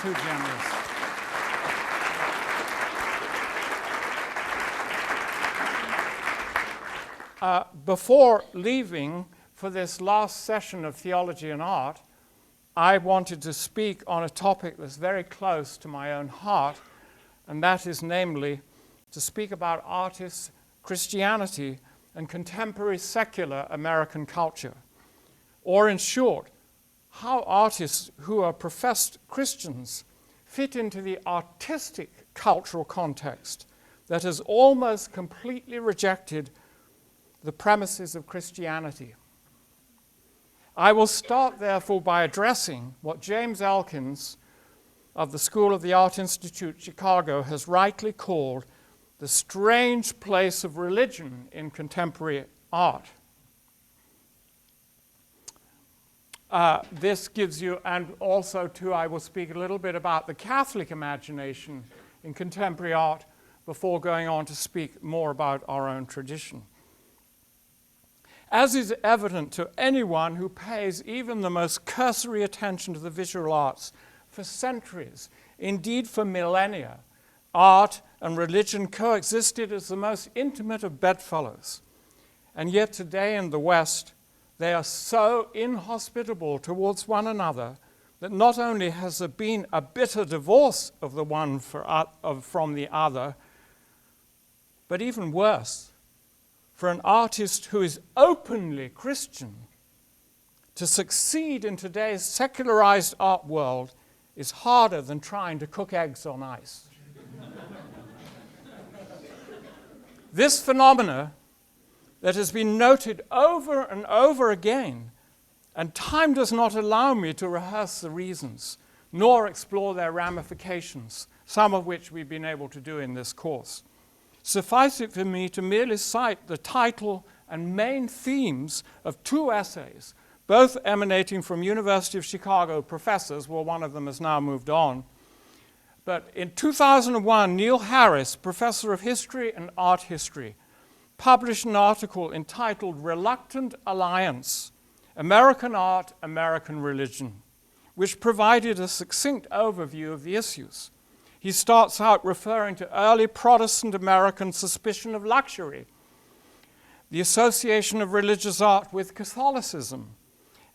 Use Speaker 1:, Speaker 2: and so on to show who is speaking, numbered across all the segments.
Speaker 1: too generous. Before leaving for this last session of Theology and Art, I wanted to speak on a topic that's very close to my own heart, and that is namely to speak about artists, Christianity, and contemporary secular American culture. Or in short, how artists who are professed Christians fit into the artistic cultural context that has almost completely rejected the premises of Christianity. I will start, therefore, by addressing what James Elkins of the School of the Art Institute, Chicago, has rightly called the strange place of religion in contemporary art. This gives you, and also too, I will speak a little bit about the Catholic imagination in contemporary art before going on to speak more about our own tradition. As is evident to anyone who pays even the most cursory attention to the visual arts, for centuries, indeed for millennia, art and religion coexisted as the most intimate of bedfellows. And yet today in the West, they are so inhospitable towards one another that not only has there been a bitter divorce of the one from the other, but even worse, for an artist who is openly Christian to succeed in today's secularized art world is harder than trying to cook eggs on ice. This phenomena that has been noted over and over again, and time does not allow me to rehearse the reasons, nor explore their ramifications, some of which we've been able to do in this course. Suffice it for me to merely cite the title and main themes of two essays, both emanating from University of Chicago professors. Well, one of them has now moved on. But in 2001, Neil Harris, professor of history and art history, published an article entitled Reluctant Alliance, American Art, American Religion, which provided a succinct overview of the issues. He starts out referring to early Protestant American suspicion of luxury, the association of religious art with Catholicism,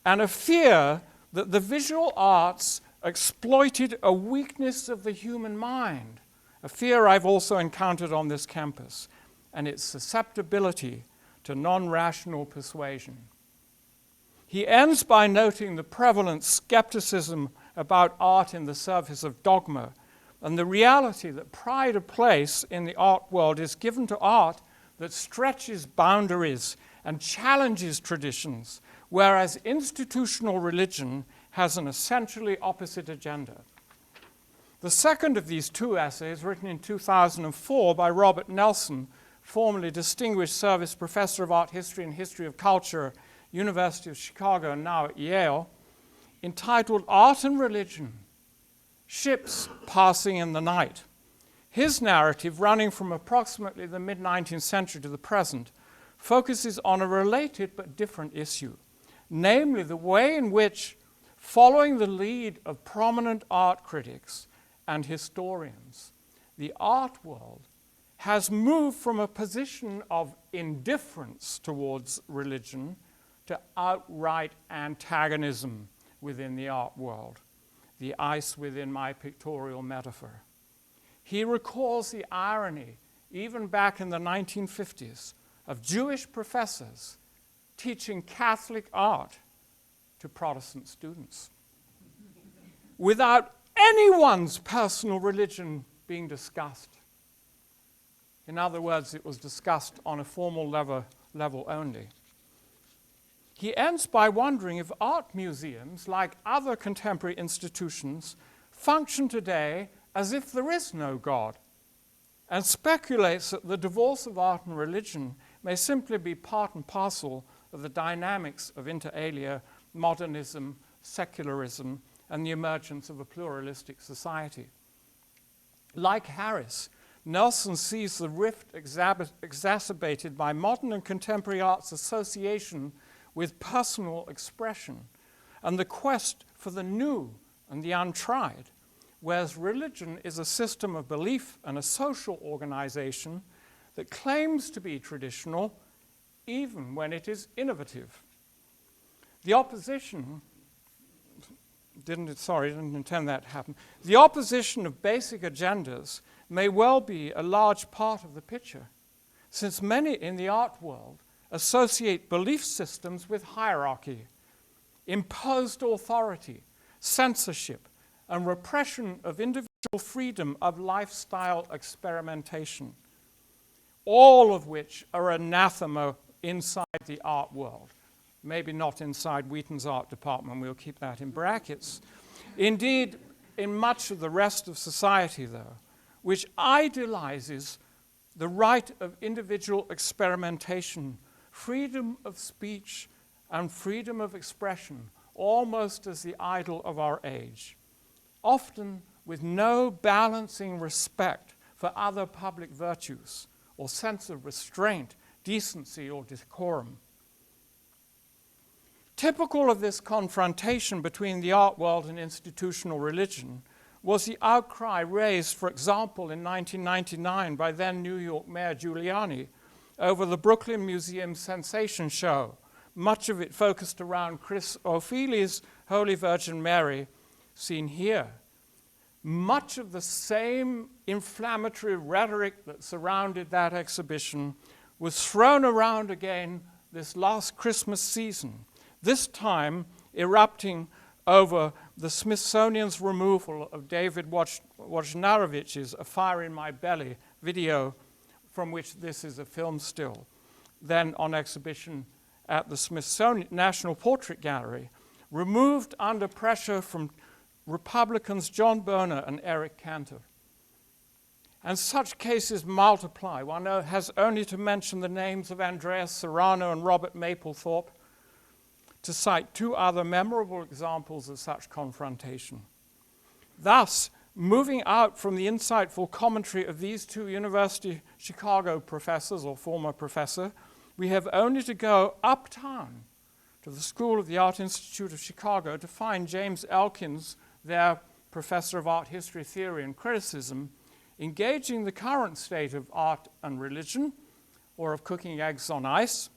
Speaker 1: and a fear that the visual arts exploited a weakness of the human mind, a fear I've also encountered on this campus, and its susceptibility to non-rational persuasion. He ends by noting the prevalent skepticism about art in the service of dogma, and the reality that pride of place in the art world is given to art that stretches boundaries and challenges traditions, whereas institutional religion has an essentially opposite agenda. The second of these two essays, written in 2004 by Robert Nelson, formerly Distinguished Service Professor of Art History and History of Culture, University of Chicago, and now at Yale, entitled Art and Religion, Ships Passing in the Night. His narrative, running from approximately the mid-19th century to the present, focuses on a related but different issue, namely the way in which, following the lead of prominent art critics and historians, the art world has moved from a position of indifference towards religion to outright antagonism within the art world, the ice within my pictorial metaphor. He recalls the irony, even back in the 1950s, of Jewish professors teaching Catholic art to Protestant students without anyone's personal religion being discussed. In other words, it was discussed on a formal level only. He ends by wondering if art museums, like other contemporary institutions, function today as if there is no God, and speculates that the divorce of art and religion may simply be part and parcel of the dynamics of inter alia, modernism, secularism, and the emergence of a pluralistic society. Like Harris, Nelson sees the rift exacerbated by modern and contemporary art's association with personal expression and the quest for the new and the untried, whereas religion is a system of belief and a social organization that claims to be traditional even when it is innovative. The opposition, didn't intend that to happen. The opposition of basic agendas may well be a large part of the picture, since many in the art world associate belief systems with hierarchy, imposed authority, censorship, and repression of individual freedom of lifestyle experimentation, all of which are anathema inside the art world. Maybe not inside Wheaton's art department, we'll keep that in brackets. Indeed, in much of the rest of society, though, which idealizes the right of individual experimentation, freedom of speech, and freedom of expression, almost as the idol of our age, often with no balancing respect for other public virtues or sense of restraint, decency, or decorum. Typical of this confrontation between the art world and institutional religion was the outcry raised, for example, in 1999 by then New York Mayor Giuliani over the Brooklyn Museum Sensation Show, much of it focused around Chris O'Feely's Holy Virgin Mary, seen here. Much of the same inflammatory rhetoric that surrounded that exhibition was thrown around again this last Christmas season, this time erupting over the Smithsonian's removal of David Wojnarowicz's A Fire in My Belly video, from which this is a film still, then on exhibition at the Smithsonian National Portrait Gallery, removed under pressure from Republicans John Boehner and Eric Cantor. And such cases multiply. One has only to mention the names of Andreas Serrano and Robert Mapplethorpe to cite two other memorable examples of such confrontation. Thus, moving out from the insightful commentary of these two University of Chicago professors or former professor, we have only to go uptown to the School of the Art Institute of Chicago to find James Elkins, their professor of art history, theory, and criticism, engaging the current state of art and religion, or of cooking eggs on ice,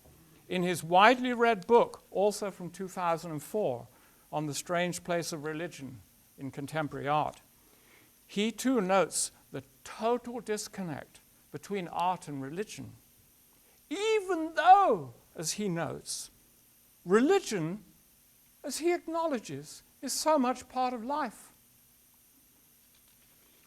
Speaker 1: in his widely read book, also from 2004, on the strange place of religion in contemporary art. He too notes the total disconnect between art and religion, even though, as he notes, religion, as he acknowledges, is so much part of life.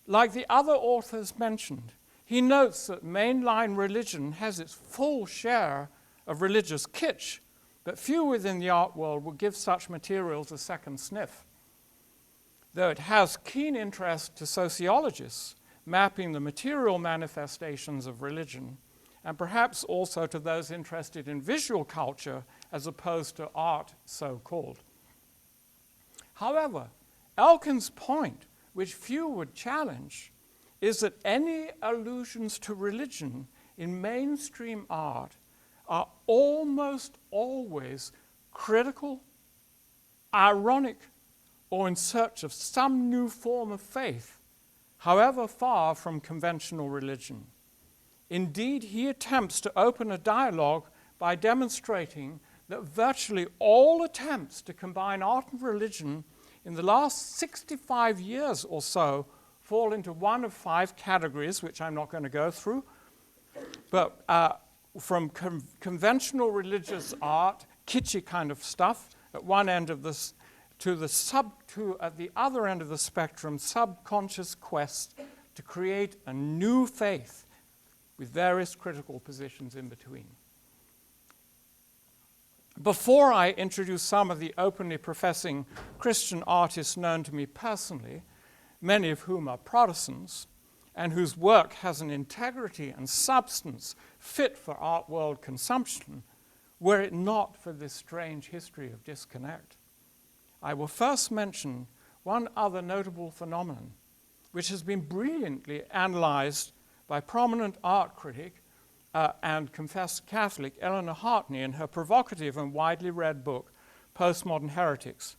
Speaker 1: Like the other authors mentioned, he notes that mainline religion has its full share of religious kitsch, but few within the art world will give such materials a second sniff. Though it has keen interest to sociologists, mapping the material manifestations of religion, and perhaps also to those interested in visual culture as opposed to art so-called. However, Elkins' point, which few would challenge, is that any allusions to religion in mainstream art are almost always critical, ironic, or in search of some new form of faith, however far from conventional religion. Indeed, he attempts to open a dialogue by demonstrating that virtually all attempts to combine art and religion in the last 65 years or so fall into one of five categories, which I'm not going to go through, but from conventional religious art, kitschy kind of stuff, at one end of this, to at the other end of the spectrum, subconscious quest to create a new faith with various critical positions in between. Before I introduce some of the openly professing Christian artists known to me personally, many of whom are Protestants, and whose work has an integrity and substance fit for art world consumption, were it not for this strange history of disconnect, I will first mention one other notable phenomenon, which has been brilliantly analyzed by prominent art critic and confessed Catholic Eleanor Hartney in her provocative and widely read book, Postmodern Heretics,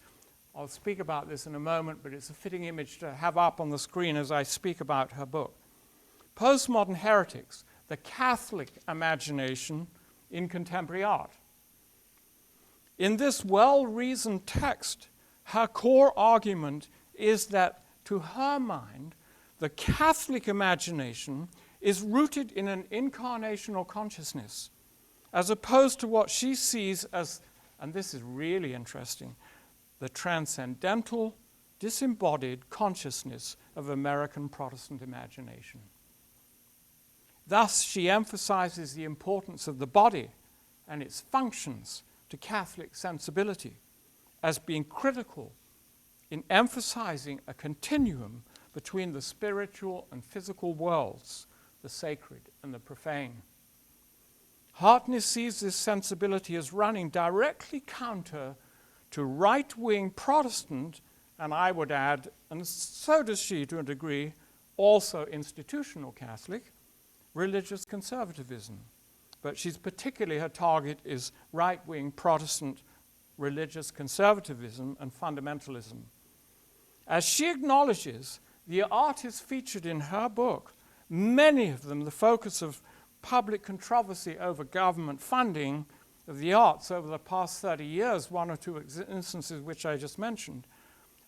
Speaker 1: I'll speak about this in a moment, but it's a fitting image to have up on the screen as I speak about her book. Postmodern Heretics, the Catholic Imagination in Contemporary Art. In this well-reasoned text, her core argument is that, to her mind, the Catholic imagination is rooted in an incarnational consciousness, as opposed to what she sees as, and this is really interesting, the transcendental, disembodied consciousness of American Protestant imagination. Thus, she emphasizes the importance of the body and its functions to Catholic sensibility as being critical in emphasizing a continuum between the spiritual and physical worlds, the sacred and the profane. Harden sees this sensibility as running directly counter to right-wing Protestant, and I would add, and so does she to a degree, also institutional Catholic, religious conservatism. But she's particularly, her target is right-wing Protestant religious conservatism and fundamentalism. As she acknowledges, the artists featured in her book, many of them the focus of public controversy over government funding of the arts over the past 30 years, one or two instances which I just mentioned,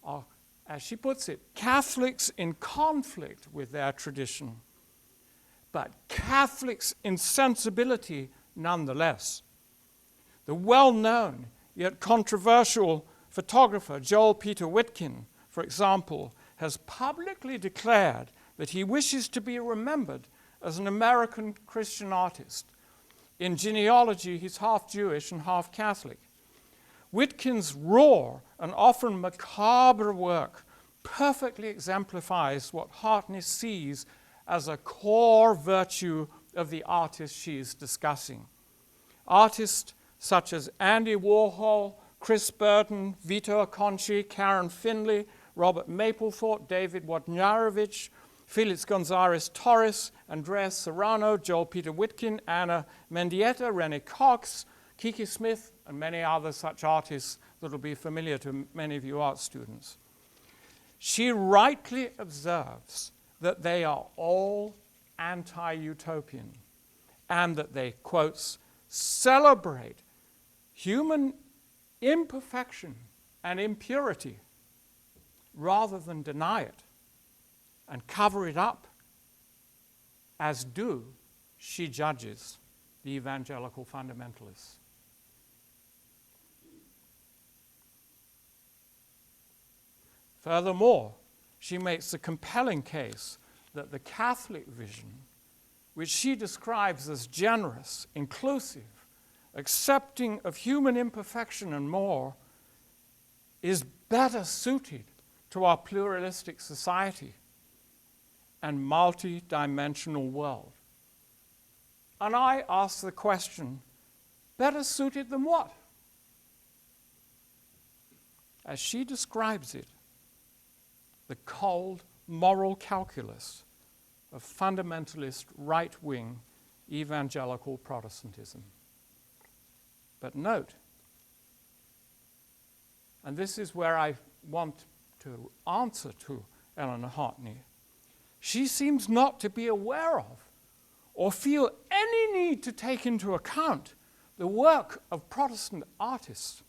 Speaker 1: are, as she puts it, Catholics in conflict with their tradition, but Catholics in sensibility nonetheless. The well-known yet controversial photographer Joel Peter Wheaton, for example, has publicly declared that he wishes to be remembered as an American Christian artist. In genealogy, he's half Jewish and half Catholic. Wheaton's raw and often macabre work perfectly exemplifies what Harden sees as a core virtue of the artist she is discussing. Artists such as Andy Warhol, Chris Burton, Vito Acconci, Karen Finley, Robert Mapplethorpe, David Wojnarowicz, Felix Gonzalez Torres, Andreas Serrano, Joel Peter Wheaton, Anna Mendieta, Rene Cox, Kiki Smith, and many other such artists that will be familiar to many of you art students. She rightly observes that they are all anti-utopian and that they, quotes, celebrate human imperfection and impurity rather than deny it and cover it up, as do, she judges, the evangelical fundamentalists. Furthermore, she makes a compelling case that the Catholic vision, which she describes as generous, inclusive, accepting of human imperfection and more, is better suited to our pluralistic society and multi-dimensional world. And I ask the question, better suited than what? As she describes it, the cold moral calculus of fundamentalist right-wing evangelical Protestantism. But note, and this is where I want to answer to Eleanor Hartney, she seems not to be aware of or feel any need to take into account the work of Protestant artists,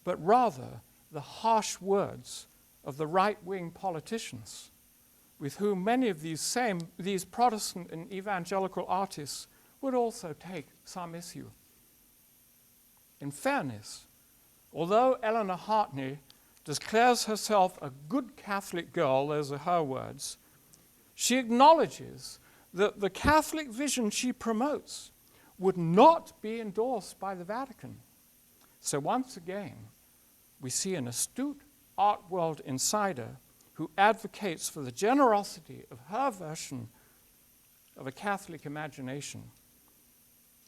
Speaker 1: but rather the harsh words of the right-wing politicians with whom many of these Protestant and evangelical artists would also take some issue. In fairness, although Eleanor Hartney declares herself a good Catholic girl, those are her words, she acknowledges that the Catholic vision she promotes would not be endorsed by the Vatican. So once again, we see an astute art world insider who advocates for the generosity of her version of a Catholic imagination,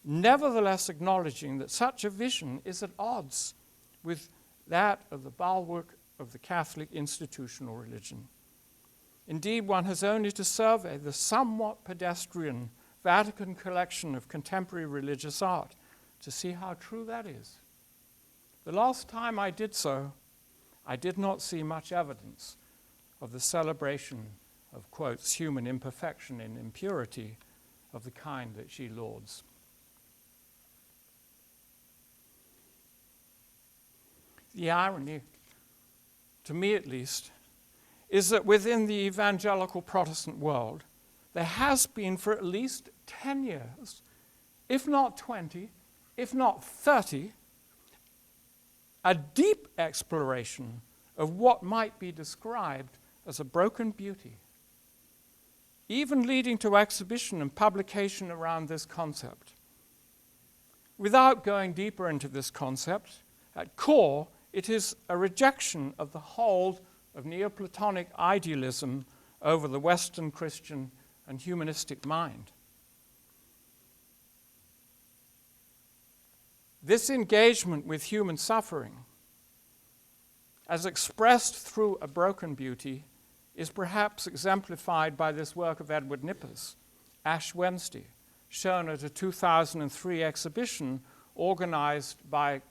Speaker 1: nevertheless acknowledging that such a vision is at odds with that of the bulwark of the Catholic institutional religion. Indeed, one has only to survey the somewhat pedestrian Vatican collection of contemporary religious art to see how true that is. The last time I did so, I did not see much evidence of the celebration of, quotes, human imperfection and impurity of the kind that she lauds. The irony, to me at least, is that within the evangelical Protestant world, there has been for at least 10 years, if not 20, if not 30, a deep exploration of what might be described as a broken beauty, even leading to exhibition and publication around this concept. Without going deeper into this concept, at core, it is a rejection of the hold of Neoplatonic idealism over the Western Christian and humanistic mind. This engagement with human suffering, as expressed through a broken beauty, is perhaps exemplified by this work of Edward Nipper's, Ash Wednesday, shown at a 2003 exhibition organized by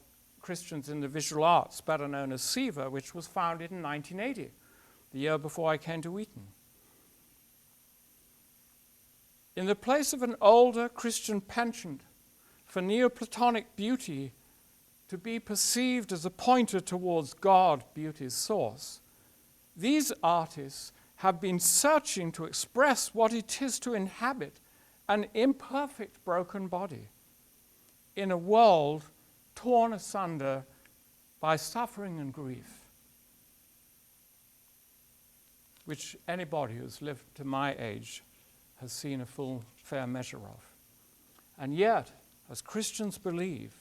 Speaker 1: Christians in the Visual Arts, better known as SIVA, which was founded in 1980, the year before I came to Wheaton. In the place of an older Christian penchant for Neoplatonic beauty to be perceived as a pointer towards God, beauty's source, these artists have been searching to express what it is to inhabit an imperfect, broken body in a world torn asunder by suffering and grief, which anybody who's lived to my age has seen a full, fair measure of. And yet, as Christians believe,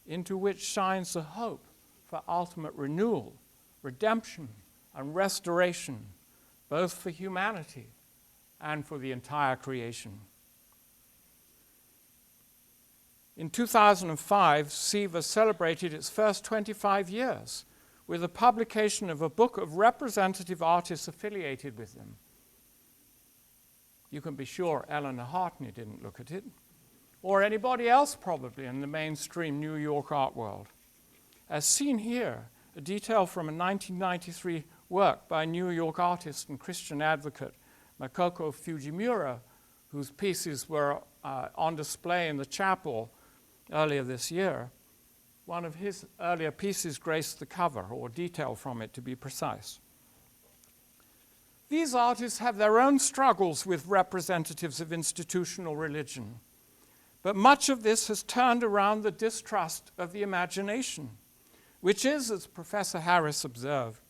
Speaker 1: into which shines the hope for ultimate renewal, redemption, and restoration, both for humanity and for the entire creation. In 2005, SIVA celebrated its first 25 years with the publication of a book of representative artists affiliated with them. You can be sure Eleanor Harden didn't look at it, or anybody else probably in the mainstream New York art world. As seen here, a detail from a 1993 work by New York artist and Christian advocate Makoko Fujimura, whose pieces were on display in the chapel earlier this year. One of his earlier pieces graced the cover, or detail from it to be precise. These artists have their own struggles with representatives of institutional religion, but much of this has turned around the distrust of the imagination, which is, as Professor Harris observed,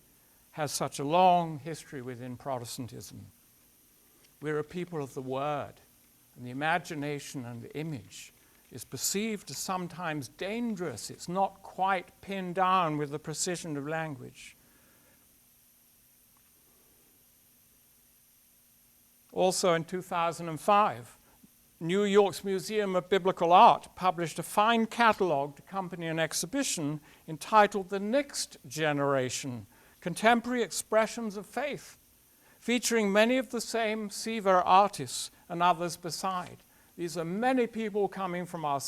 Speaker 1: has such a long history within Protestantism. We're a people of the word, and the imagination and the image is perceived as sometimes dangerous. It's not quite pinned down with the precision of language. Also in 2005, New York's Museum of Biblical Art published a fine catalogue to accompany an exhibition entitled The Next Generation, Contemporary Expressions of Faith, featuring many of the same SIVA artists and others beside. These are many people coming from our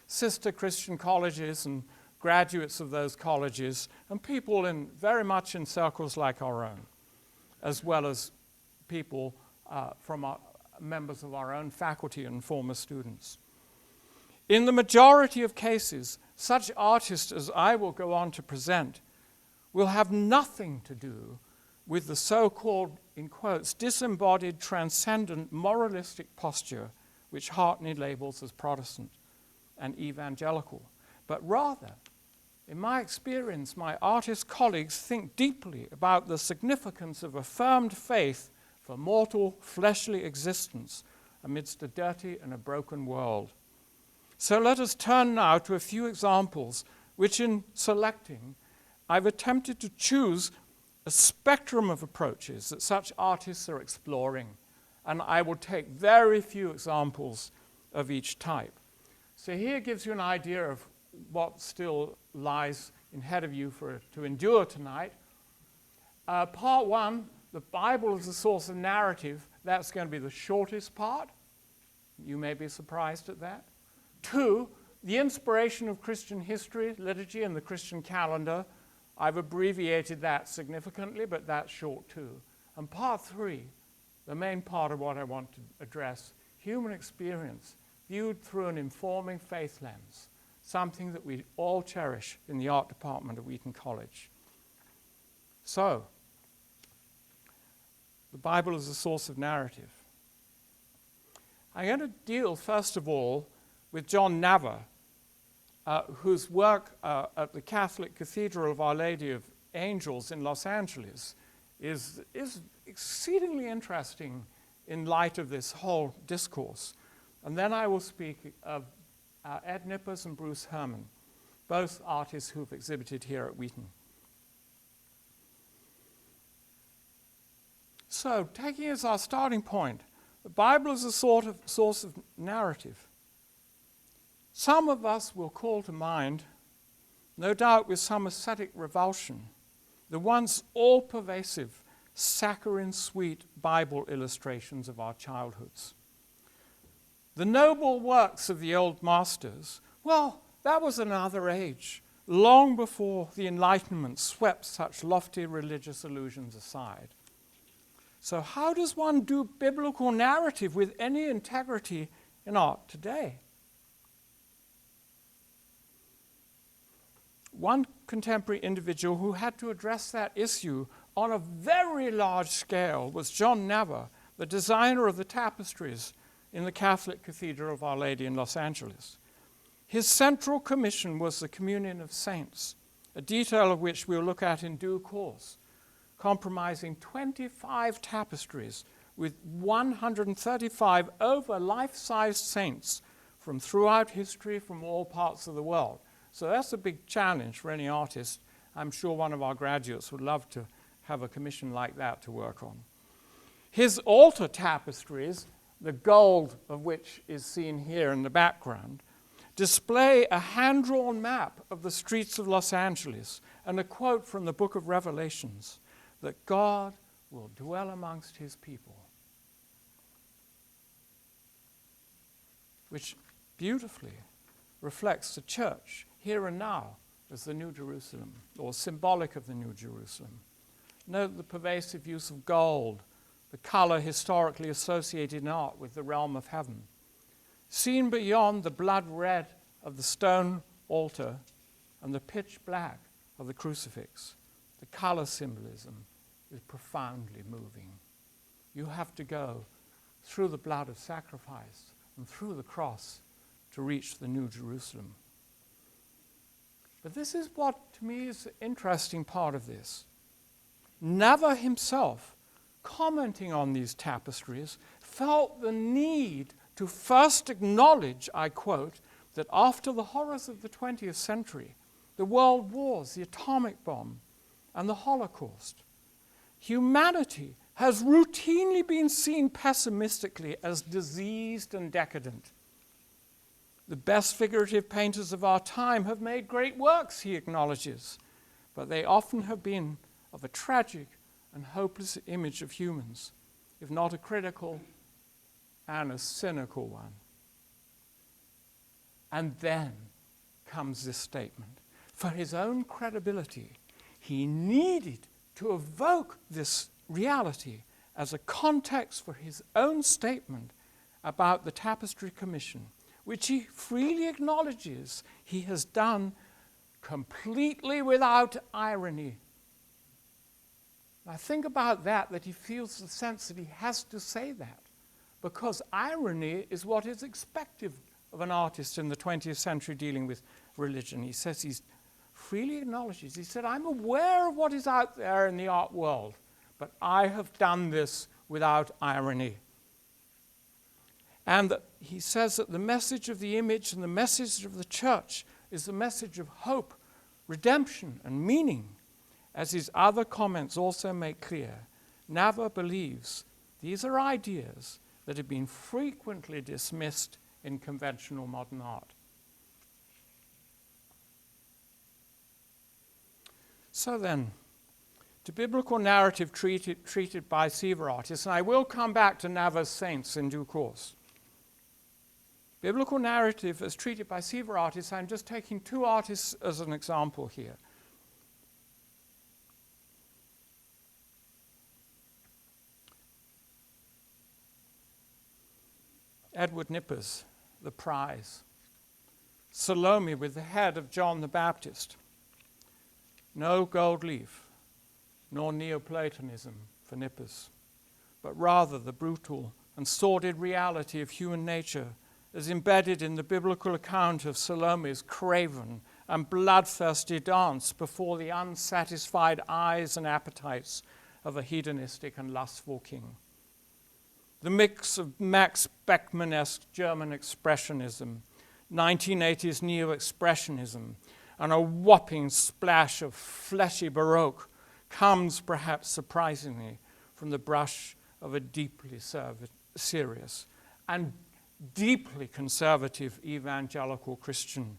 Speaker 1: sister Christian colleges and graduates of those colleges, and people very much in circles like our own, as well as people from our members of our own faculty and former students. In the majority of cases, such artists as I will go on to present will have nothing to do with the so-called, in quotes, disembodied, transcendent, moralistic posture which Harden labels as Protestant and evangelical. But rather, in my experience, my artist colleagues think deeply about the significance of affirmed faith for mortal, fleshly existence amidst a dirty and a broken world. So let us turn now to a few examples which, in selecting, I've attempted to choose a spectrum of approaches that such artists are exploring, and I will take very few examples of each type. So here gives you an idea of what still lies ahead of you to endure tonight. Part one, the Bible as a source of narrative, that's going to be the shortest part. You may be surprised at that. 2, The inspiration of Christian history, liturgy, and the Christian calendar, I've abbreviated that significantly, but that's short too. And part 3, the main part of what I want to address, human experience viewed through an informing faith lens, something that we all cherish in the art department of Wheaton College. So, the Bible is a source of narrative. I'm going to deal, first of all, with John Nava, whose work at the Catholic Cathedral of Our Lady of Angels in Los Angeles is exceedingly interesting in light of this whole discourse. And then I will speak of Ed Nippers and Bruce Herman, both artists who've exhibited here at Wheaton. So, taking as our starting point, the Bible is a sort of source of narrative. Some of us will call to mind, no doubt with some ascetic revulsion, the once all-pervasive, saccharine-sweet Bible illustrations of our childhoods. The noble works of the old masters, well, that was another age, long before the Enlightenment swept such lofty religious illusions aside. So how does one do biblical narrative with any integrity in art today? One contemporary individual who had to address that issue on a very large scale was John Nava, the designer of the tapestries in the Catholic Cathedral of Our Lady in Los Angeles. His central commission was the Communion of Saints, a detail of which we'll look at in due course, comprising 25 tapestries with 135 over life-sized saints from throughout history from all parts of the world. So that's a big challenge for any artist. I'm sure one of our graduates would love to have a commission like that to work on. His altar tapestries, the gold of which is seen here in the background, display a hand-drawn map of the streets of Los Angeles and a quote from the book of Revelations, that God will dwell amongst his people, which beautifully reflects the church here and now as the New Jerusalem, or symbolic of the New Jerusalem. Note the pervasive use of gold, the color historically associated in art with the realm of heaven. Seen beyond the blood red of the stone altar and the pitch black of the crucifix, the color symbolism is profoundly moving. You have to go through the blood of sacrifice and through the cross to reach the New Jerusalem. But this is what, to me, is the interesting part of this. Nava himself, commenting on these tapestries, felt the need to first acknowledge, I quote, that after the horrors of the 20th century, the world wars, the atomic bomb, and the Holocaust, humanity has routinely been seen pessimistically as diseased and decadent. The best figurative painters of our time have made great works, he acknowledges, but they often have been of a tragic and hopeless image of humans, if not a critical and a cynical one. And then comes this statement. For his own credibility, he needed to evoke this reality as a context for his own statement about the Tapestry Commission, which he freely acknowledges he has done completely without irony. Now think about that he feels the sense that he has to say that, because irony is what is expected of an artist in the 20th century dealing with religion. He says he freely acknowledges, he said, I'm aware of what is out there in the art world, but I have done this without irony. And he says that the message of the image and the message of the church is the message of hope, redemption, and meaning. As his other comments also make clear, Nava believes these are ideas that have been frequently dismissed in conventional modern art. So then, to biblical narrative treated by Siva artists, and I will come back to Nava's saints in due course. Biblical narrative as treated by Siva artists, I'm just taking two artists as an example here. Edward Nippers, The Prize. Salome with the head of John the Baptist. No gold leaf, nor Neoplatonism for Nippers, but rather the brutal and sordid reality of human nature as embedded in the biblical account of Salome's craven and bloodthirsty dance before the unsatisfied eyes and appetites of a hedonistic and lustful king. The mix of Max Beckmann-esque German expressionism, 1980s neo-expressionism, and a whopping splash of fleshy Baroque comes, perhaps surprisingly, from the brush of a deeply serious and deeply conservative evangelical Christian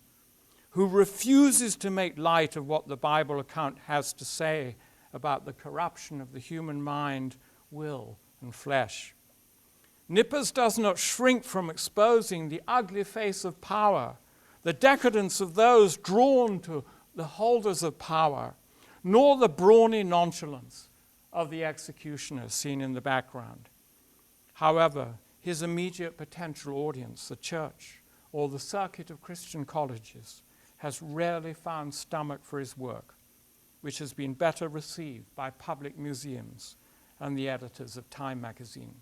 Speaker 1: who refuses to make light of what the Bible account has to say about the corruption of the human mind, will, and flesh. Nippers does not shrink from exposing the ugly face of power, the decadence of those drawn to the holders of power, nor the brawny nonchalance of the executioners seen in the background. However, his immediate potential audience, the church or the circuit of Christian colleges, has rarely found stomach for his work, which has been better received by public museums and the editors of Time magazine.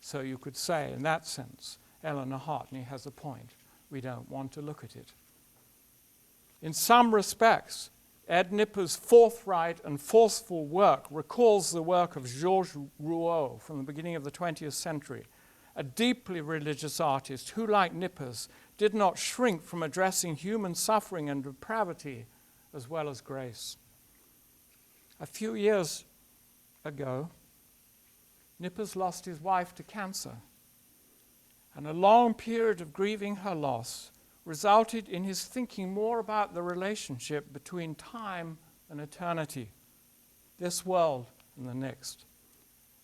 Speaker 1: So you could say, in that sense, Eleanor Hartney has a point. We don't want to look at it. In some respects, Ed Nippers' forthright and forceful work recalls the work of Georges Rouault from the beginning of the 20th century, a deeply religious artist who, like Nippers, did not shrink from addressing human suffering and depravity as well as grace. A few years ago, Nippers lost his wife to cancer, and a long period of grieving her loss resulted in his thinking more about the relationship between time and eternity, this world and the next.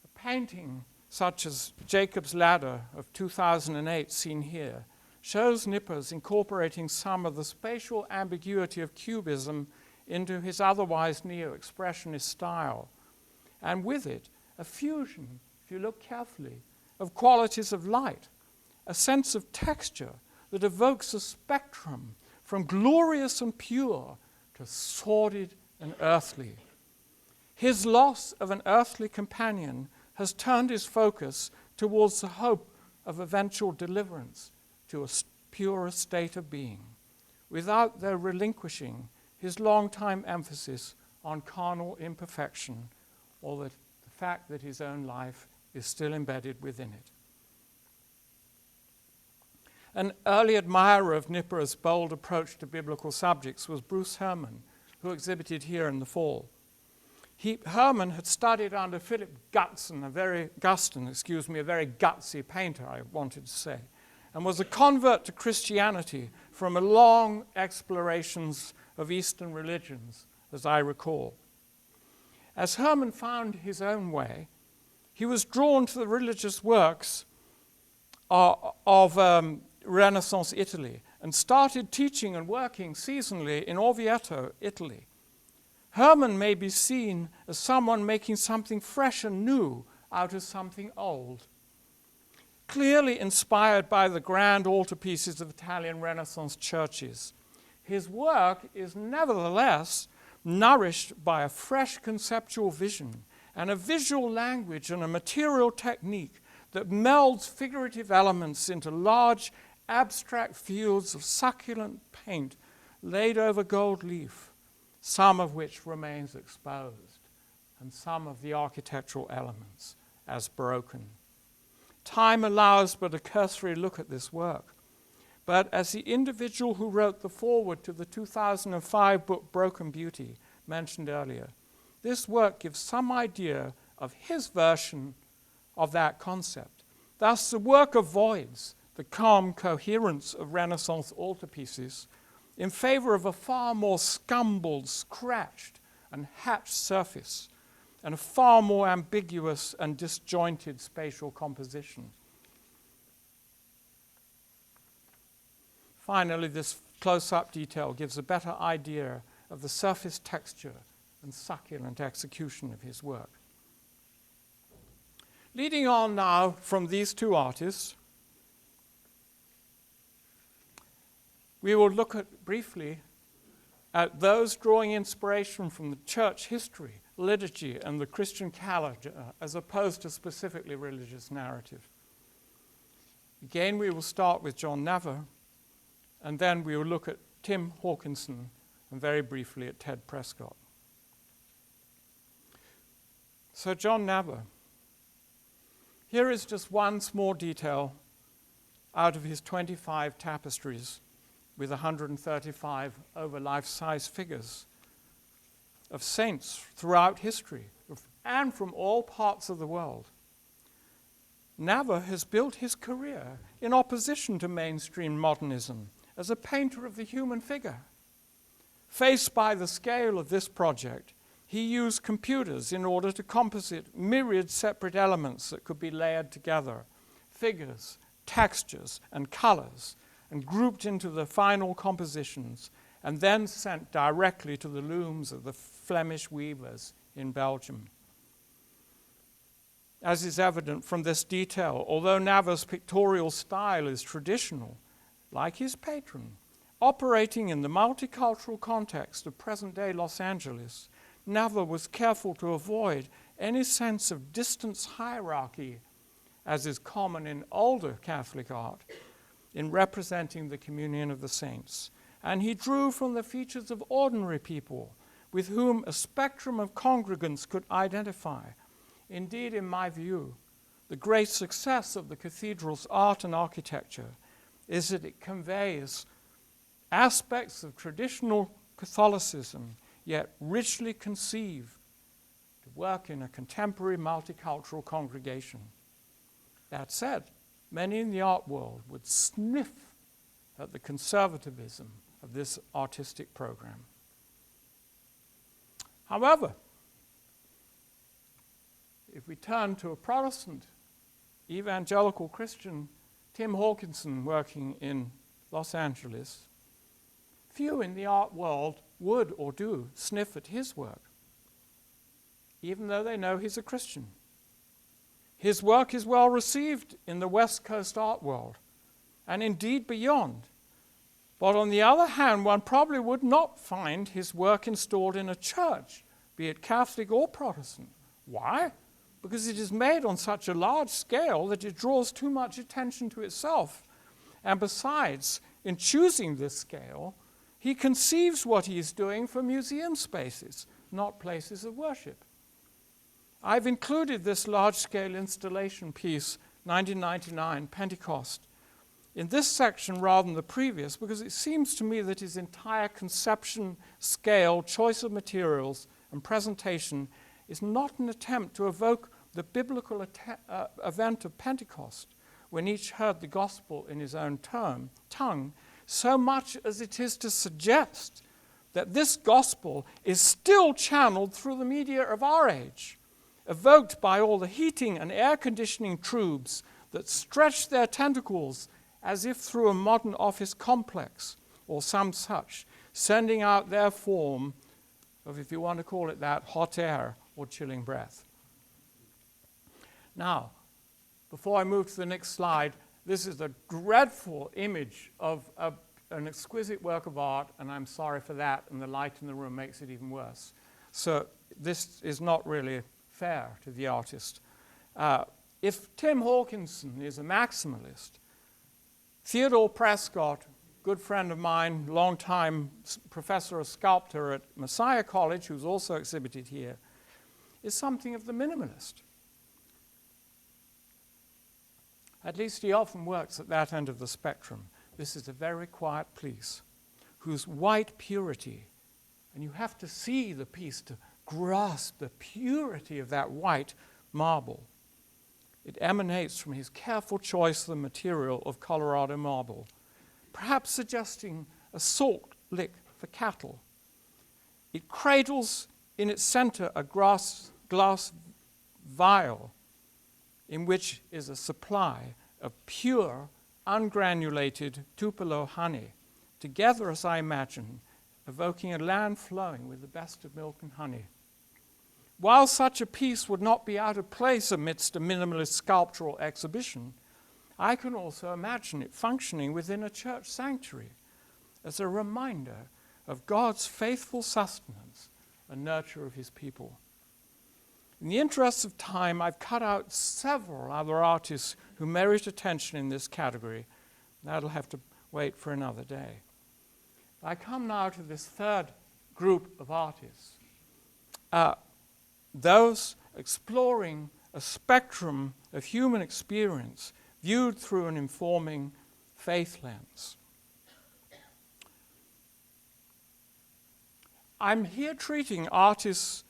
Speaker 1: A painting such as Jacob's Ladder of 2008, seen here, shows Nippers incorporating some of the spatial ambiguity of Cubism into his otherwise neo-expressionist style, and with it, a fusion, if you look carefully, of qualities of light, a sense of texture that evokes a spectrum from glorious and pure to sordid and earthly. His loss of an earthly companion has turned his focus towards the hope of eventual deliverance to a purer state of being, without though relinquishing his long-time emphasis on carnal imperfection or the fact that his own life is still embedded within it. An early admirer of Nippers' bold approach to biblical subjects was Bruce Herman, who exhibited here in the fall. Herman had studied under Philip Guston, a very gutsy painter, I wanted to say, and was a convert to Christianity from a long explorations of Eastern religions, as I recall. As Herman found his own way, he was drawn to the religious works of Renaissance Italy and started teaching and working seasonally in Orvieto, Italy. Herman may be seen as someone making something fresh and new out of something old. Clearly inspired by the grand altarpieces of Italian Renaissance churches, his work is nevertheless nourished by a fresh conceptual vision and a visual language and a material technique that melds figurative elements into large abstract fields of succulent paint laid over gold leaf, some of which remains exposed, and some of the architectural elements as broken. Time allows but a cursory look at this work, but as the individual who wrote the foreword to the 2005 book Broken Beauty mentioned earlier, this work gives some idea of his version of that concept. Thus, the work avoids the calm coherence of Renaissance altarpieces in favor of a far more scumbled, scratched, and hatched surface, and a far more ambiguous and disjointed spatial composition. Finally, this close-up detail gives a better idea of the surface texture and succulent execution of his work. Leading on now from these two artists, we will look briefly at those drawing inspiration from the church history, liturgy, and the Christian calendar, as opposed to specifically religious narrative. Again, we will start with John Navver, and then we will look at Tim Hawkinson, and very briefly at Ted Prescott. So John Navver. Here is just one small detail out of his 25 tapestries with 135 over life-size figures of saints throughout history and from all parts of the world. Navver has built his career in opposition to mainstream modernism as a painter of the human figure. Faced by the scale of this project, he used computers in order to composite myriad separate elements that could be layered together, figures, textures, and colors, and grouped into the final compositions, and then sent directly to the looms of the Flemish weavers in Belgium. As is evident from this detail, although Navver's pictorial style is traditional, like his patron, operating in the multicultural context of present-day Los Angeles, Navver was careful to avoid any sense of distance hierarchy, as is common in older Catholic art, in representing the communion of the saints. And he drew from the features of ordinary people with whom a spectrum of congregants could identify. Indeed, in my view, the great success of the cathedral's art and architecture is that it conveys aspects of traditional Catholicism, yet richly conceived to work in a contemporary multicultural congregation. That said, many in the art world would sniff at the conservatism of this artistic program. However, if we turn to a Protestant evangelical Christian, Tim Hawkinson, working in Los Angeles, few in the art world would or do sniff at his work, even though they know he's a Christian. His work is well received in the West Coast art world, and indeed beyond. But on the other hand, one probably would not find his work installed in a church, be it Catholic or Protestant. Why? Because it is made on such a large scale that it draws too much attention to itself. And besides, in choosing this scale, he conceives what he is doing for museum spaces, not places of worship. I've included this large-scale installation piece, 1999, Pentecost, in this section rather than the previous, because it seems to me that his entire conception, scale, choice of materials, and presentation is not an attempt to evoke the biblical event of Pentecost, when each heard the gospel in his own tongue, so much as it is to suggest that this gospel is still channeled through the media of our age, evoked by all the heating and air conditioning tubes that stretch their tentacles as if through a modern office complex or some such, sending out their form of, if you want to call it that, hot air or chilling breath. Now, before I move to the next slide, this is a dreadful image of an exquisite work of art, and I'm sorry for that, and the light in the room makes it even worse. So this is not really fair to the artist. If Tim Hawkinson is a maximalist, Theodore Prescott, good friend of mine, longtime professor of sculptor at Messiah College, who's also exhibited here, is something of the minimalist. At least he often works at that end of the spectrum. This is a very quiet piece whose white purity, and you have to see the piece to grasp the purity of that white marble. It emanates from his careful choice of the material of Colorado marble, perhaps suggesting a salt lick for cattle. It cradles in its center a glass vial in which is a supply of pure, ungranulated Tupelo honey. together as I imagine, evoking a land flowing with the best of milk and honey. While such a piece would not be out of place amidst a minimalist sculptural exhibition, I can also imagine it functioning within a church sanctuary as a reminder of God's faithful sustenance and nurture of his people. In the interest of time, I've cut out several other artists who merit attention in this category. That'll have to wait for another day. I come now to this third group of artists, those exploring a spectrum of human experience viewed through an informing faith lens. I'm here treating artists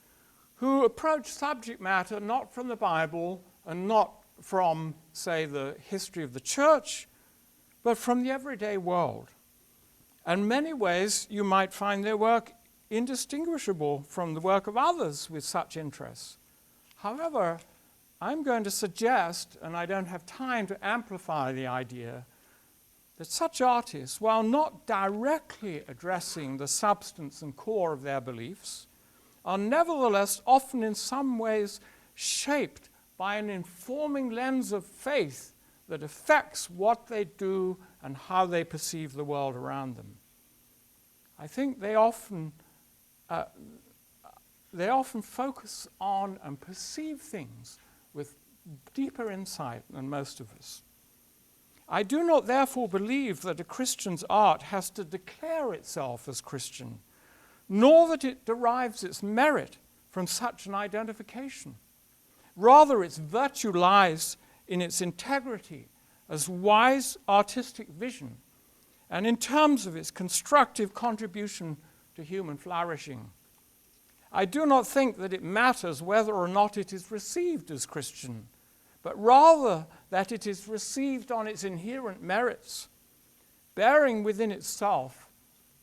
Speaker 1: who approach subject matter not from the Bible and not from, say, the history of the church, but from the everyday world. And in many ways, you might find their work indistinguishable from the work of others with such interests. However, I'm going to suggest, and I don't have time to amplify the idea, that such artists, while not directly addressing the substance and core of their beliefs, are nevertheless often in some ways shaped by an informing lens of faith that affects what they do and how they perceive the world around them. I think they often focus on and perceive things with deeper insight than most of us. I do not therefore believe that a Christian's art has to declare itself as Christian, nor that it derives its merit from such an identification. Rather, its virtue lies in its integrity as wise artistic vision and in terms of its constructive contribution to human flourishing. I do not think that it matters whether or not it is received as Christian, but rather that it is received on its inherent merits, bearing within itself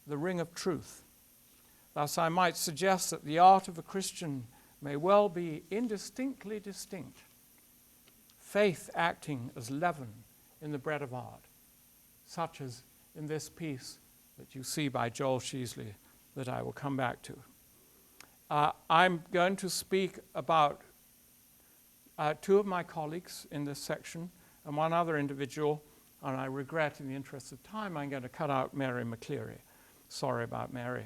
Speaker 1: the ring of truth. Thus, I might suggest that the art of a Christian may well be indistinctly distinct, faith acting as leaven in the bread of art, such as in this piece that you see by Joel Sheasley that I will come back to. I'm going to speak about two of my colleagues in this section and one other individual, and I regret, in the interest of time, I'm going to cut out Mary McCleary. Sorry about Mary.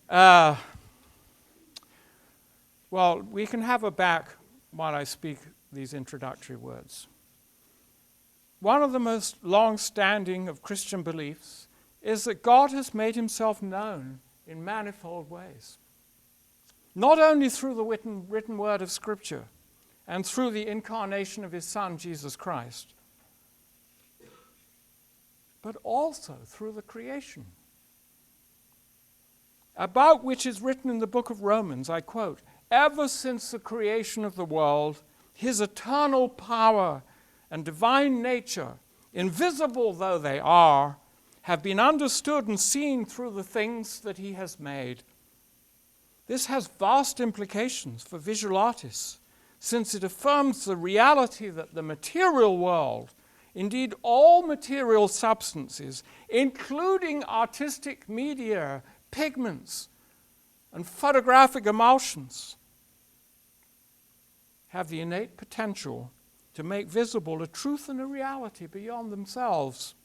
Speaker 1: Well, we can have her back while I speak these introductory words. One of the most long-standing of Christian beliefs is that God has made himself known in manifold ways, not only through the written word of Scripture and through the incarnation of his Son, Jesus Christ, but also through the creation, about which is written in the book of Romans, I quote, "Ever since the creation of the world, his eternal power and divine nature, invisible though they are, have been understood and seen through the things that he has made." This has vast implications for visual artists, since it affirms the reality that the material world, indeed all material substances, including artistic media, pigments, and photographic emulsions, have the innate potential to make visible a truth and a reality beyond themselves.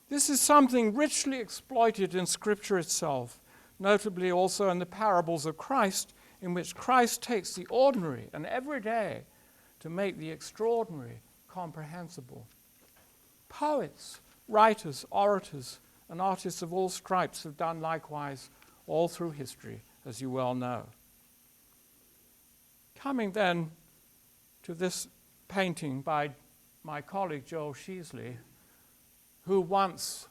Speaker 1: This is something richly exploited in Scripture itself, notably also in the parables of Christ, in which Christ takes the ordinary and everyday to make the extraordinary comprehensible. Poets, writers, orators, and artists of all stripes have done likewise all through history, as you well know. Coming then to this painting by my colleague Joel Sheasley, who once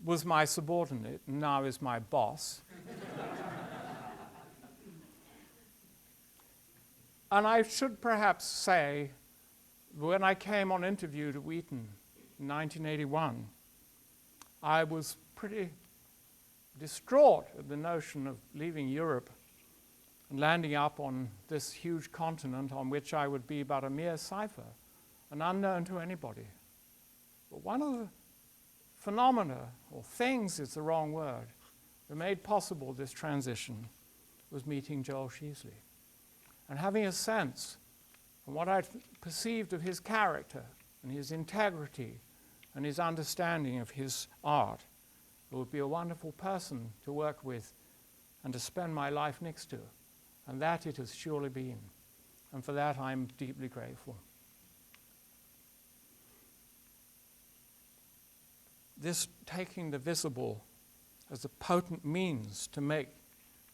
Speaker 1: was my subordinate and now is my boss. And I should perhaps say, when I came on interview to Wheaton in 1981, I was pretty distraught at the notion of leaving Europe and landing up on this huge continent on which I would be but a mere cipher, and unknown to anybody. But one of the phenomena, or things is the wrong word, that made possible this transition was meeting Joel Sheasley and having a sense from what I'd perceived of his character and his integrity and his understanding of his art. It would be a wonderful person to work with and to spend my life next to, and that it has surely been. And for that I'm deeply grateful. This taking the visible as a potent means to make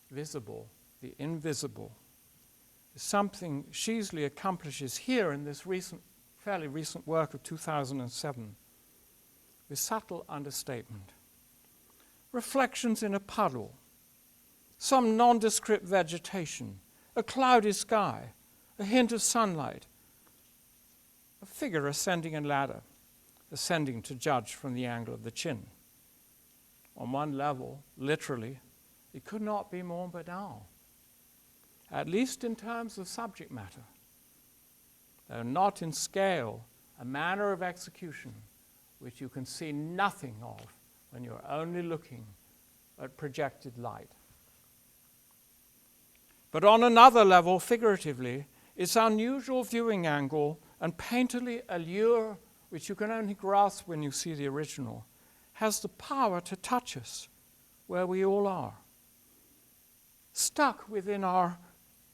Speaker 1: visible the invisible is something Sheasley accomplishes here in this fairly recent work of 2007 with subtle understatement. Reflections in a puddle, some nondescript vegetation, a cloudy sky, a hint of sunlight, a figure ascending a ladder, ascending to judge from the angle of the chin. On one level, literally, it could not be more banal, at least in terms of subject matter, though not in scale, a manner of execution which you can see nothing of when you're only looking at projected light. But on another level, figuratively, its unusual viewing angle and painterly allure, which you can only grasp when you see the original, has the power to touch us where we all are, stuck within our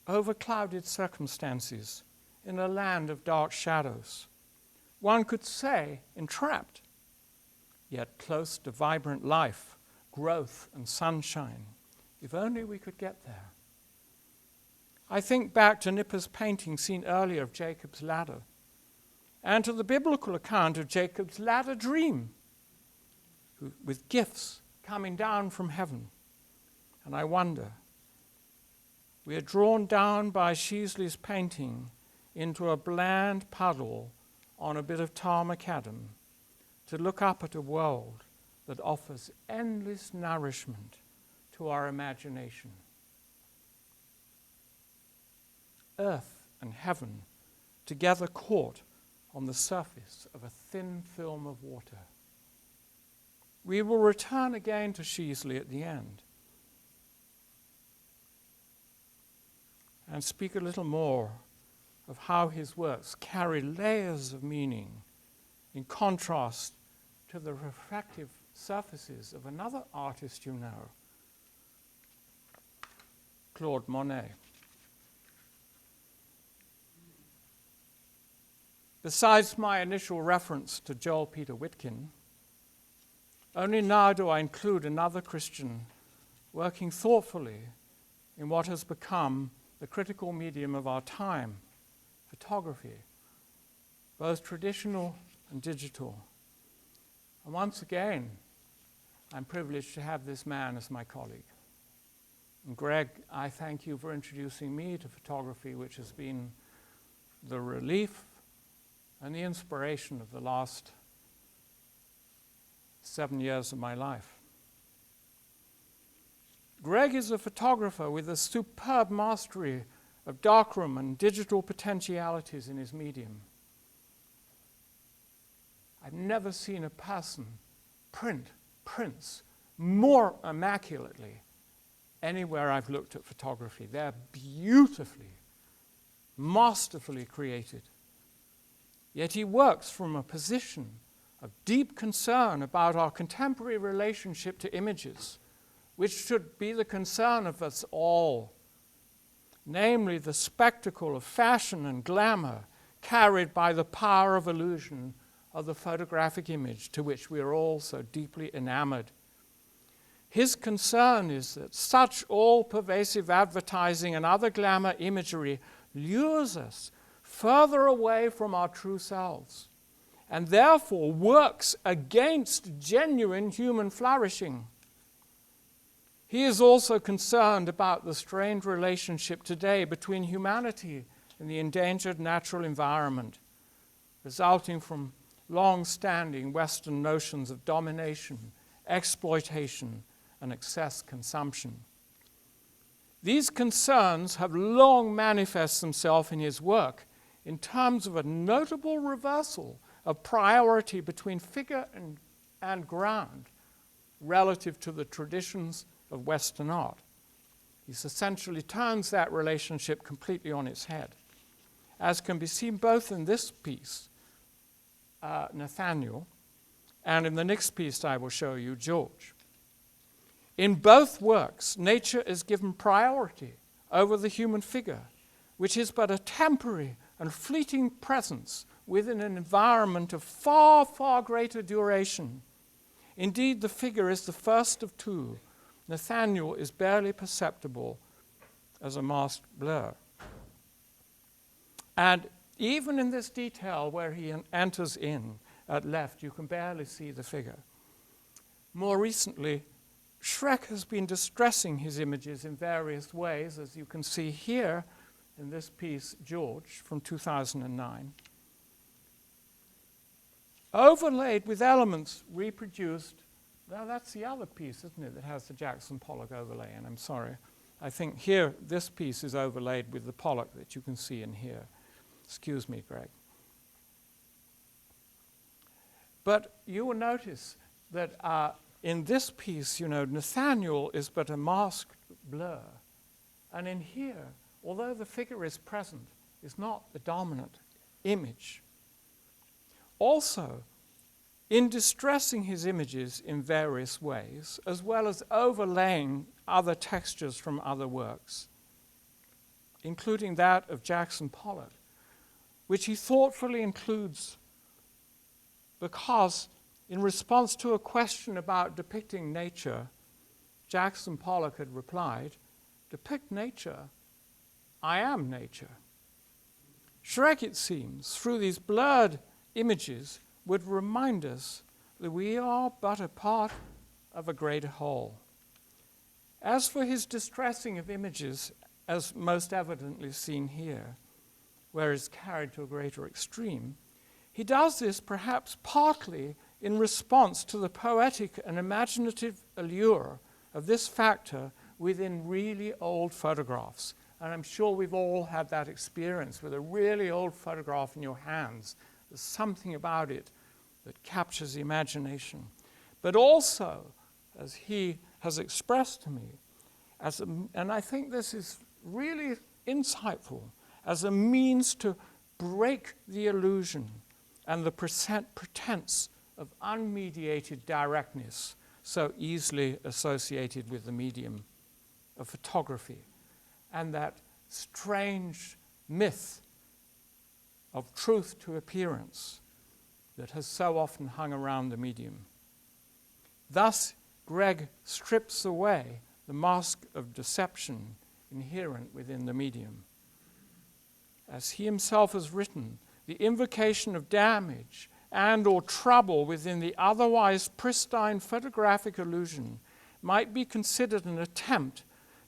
Speaker 1: overclouded circumstances in a land of dark shadows. One could say entrapped, yet close to vibrant life, growth, and sunshine, if only we could get there. I think back to Nipper's painting seen earlier of Jacob's ladder, and to the biblical account of Jacob's ladder dream, with gifts coming down from heaven. And I wonder, we are drawn down by Sheasley's painting into a bland puddle on a bit of tar macadam to look up at a world that offers endless nourishment to our imagination. Earth and heaven together caught on the surface of a thin film of water. We will return again to Sheasley at the end and speak a little more of how his works carry layers of meaning in contrast to the reflective surfaces of another artist you know, Claude Monet. Besides my initial reference to Joel Peter Wheaton, only now do I include another Christian working thoughtfully in what has become the critical medium of our time, photography, both traditional and digital. And once again, I'm privileged to have this man as my colleague. And Greg, I thank you for introducing me to photography, which has been the relief and the inspiration of the last 7 years of my life. Greg is a photographer with a superb mastery of darkroom and digital potentialities in his medium. I've never seen a person print prints more immaculately anywhere I've looked at photography. They're beautifully, masterfully created. Yet he works from a position of deep concern about our contemporary relationship to images, which should be the concern of us all, namely the spectacle of fashion and glamour carried by the power of illusion of the photographic image to which we are all so deeply enamored. His concern is that such all-pervasive advertising and other glamour imagery lures us further away from our true selves, and therefore works against genuine human flourishing. He is also concerned about the strained relationship today between humanity and the endangered natural environment, resulting from long-standing Western notions of domination, exploitation, and excess consumption. These concerns have long manifested themselves in his work in terms of a notable reversal of priority between figure and and ground relative to the traditions of Western art. He essentially turns that relationship completely on its head, as can be seen both in this piece, Nathaniel, and in the next piece I will show you, George. In both works, nature is given priority over the human figure, which is but a temporary and fleeting presence within an environment of far, far greater duration. Indeed, the figure is the first of two. Nathaniel is barely perceptible as a masked blur. And even in this detail where he enters in at left, you can barely see the figure. More recently, Schreck has been distressing his images in various ways, as you can see here in this piece, George, from 2009. Overlaid with elements reproduced. Now that's the other piece, isn't it, that has the Jackson Pollock overlay, and I'm sorry. I think here, this piece is overlaid with the Pollock that you can see in here. Excuse me, Greg. But you will notice that in this piece, Nathaniel is but a masked blur. And in here, although the figure is present, is not the dominant image. Also, in distressing his images in various ways, as well as overlaying other textures from other works, including that of Jackson Pollock, which he thoughtfully includes because, in response to a question about depicting nature, Jackson Pollock had replied, "Depict nature, I am nature." Schreck, it seems, through these blurred images, would remind us that we are but a part of a greater whole. As for his distressing of images, as most evidently seen here, where it's carried to a greater extreme, he does this perhaps partly in response to the poetic and imaginative allure of this factor within really old photographs. And I'm sure we've all had that experience with a really old photograph in your hands. There's something about it that captures the imagination. But also, as he has expressed to me, and I think this is really insightful, as a means to break the illusion and the pretense of unmediated directness so easily associated with the medium of photography, and that strange myth of truth to appearance that has so often hung around the medium. Thus, Greg strips away the mask of deception inherent within the medium. As he himself has written, the invocation of damage and or trouble within the otherwise pristine photographic illusion might be considered an attempt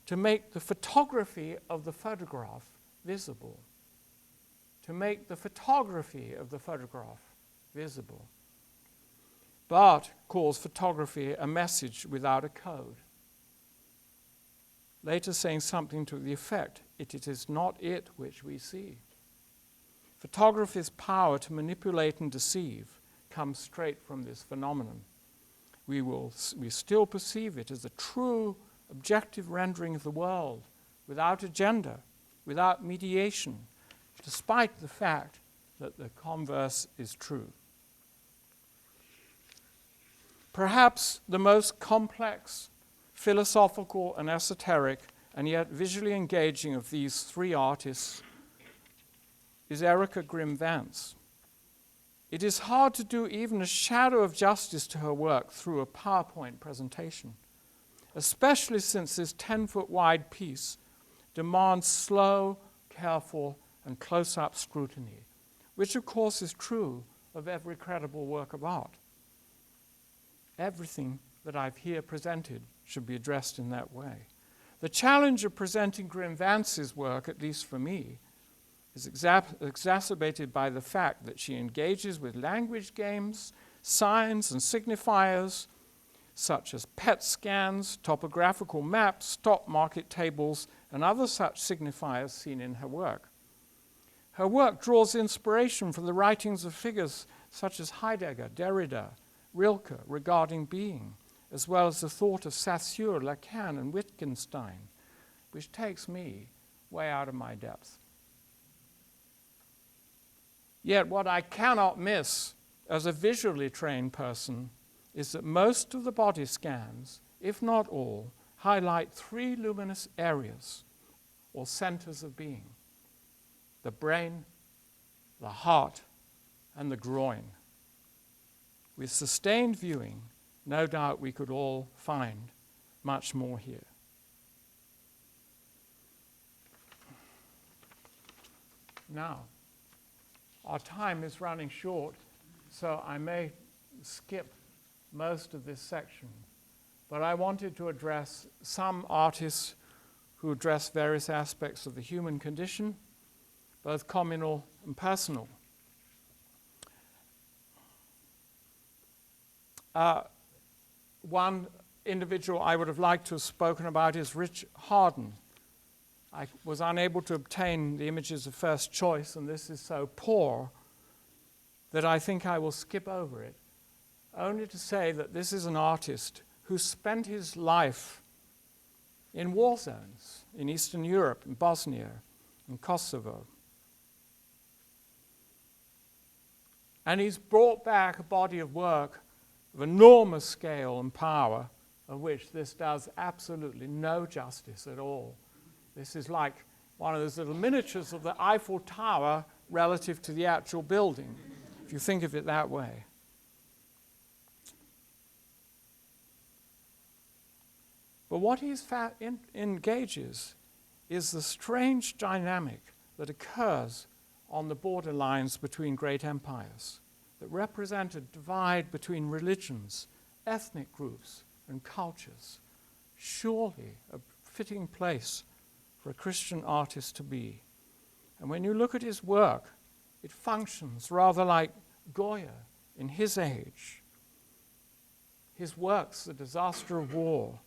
Speaker 1: to make the photography of the photograph visible. To make the photography of the photograph visible. Barth calls photography a message without a code, later saying something to the effect, it is not it which we see. Photography's power to manipulate and deceive comes straight from this phenomenon. We still perceive it as a true, objective rendering of the world, without agenda, without mediation, despite the fact that the converse is true. Perhaps the most complex, philosophical and esoteric, and yet visually engaging of these three artists is Erika Vance. It is hard to do even a shadow of justice to her work through a PowerPoint presentation, especially since this 10-foot wide piece demands slow, careful, and close-up scrutiny, which of course is true of every credible work of art. Everything that I've here presented should be addressed in that way. The challenge of presenting Vance's work, at least for me, is exacerbated by the fact that she engages with language games, signs and signifiers, such as PET scans, topographical maps, stock market tables, and other such signifiers seen in her work. Her work draws inspiration from the writings of figures such as Heidegger, Derrida, Rilke regarding being, as well as the thought of Saussure, Lacan, and Wittgenstein, which takes me way out of my depth. Yet what I cannot miss as a visually trained person is that most of the body scans, if not all, highlight three luminous areas or centers of being: the brain, the heart, and the groin. With sustained viewing, no doubt we could all find much more here. Now, our time is running short, so I may skip most of this section, but I wanted to address some artists who address various aspects of the human condition, both communal and personal. One individual I would have liked to have spoken about is Harden. I was unable to obtain the images of first choice, and this is so poor that I think I will skip over it, only to say that this is an artist who spent his life in war zones in Eastern Europe, in Bosnia, in Kosovo. And he's brought back a body of work of enormous scale and power, of which this does absolutely no justice at all. This is like one of those little miniatures of the Eiffel Tower relative to the actual building, if you think of it that way. But what he engages is the strange dynamic that occurs on the borderlines between great empires that represent a divide between religions, ethnic groups, and cultures. Surely a fitting place for a Christian artist to be. And when you look at his work, it functions rather like Goya in his age. His works, The Disaster of War,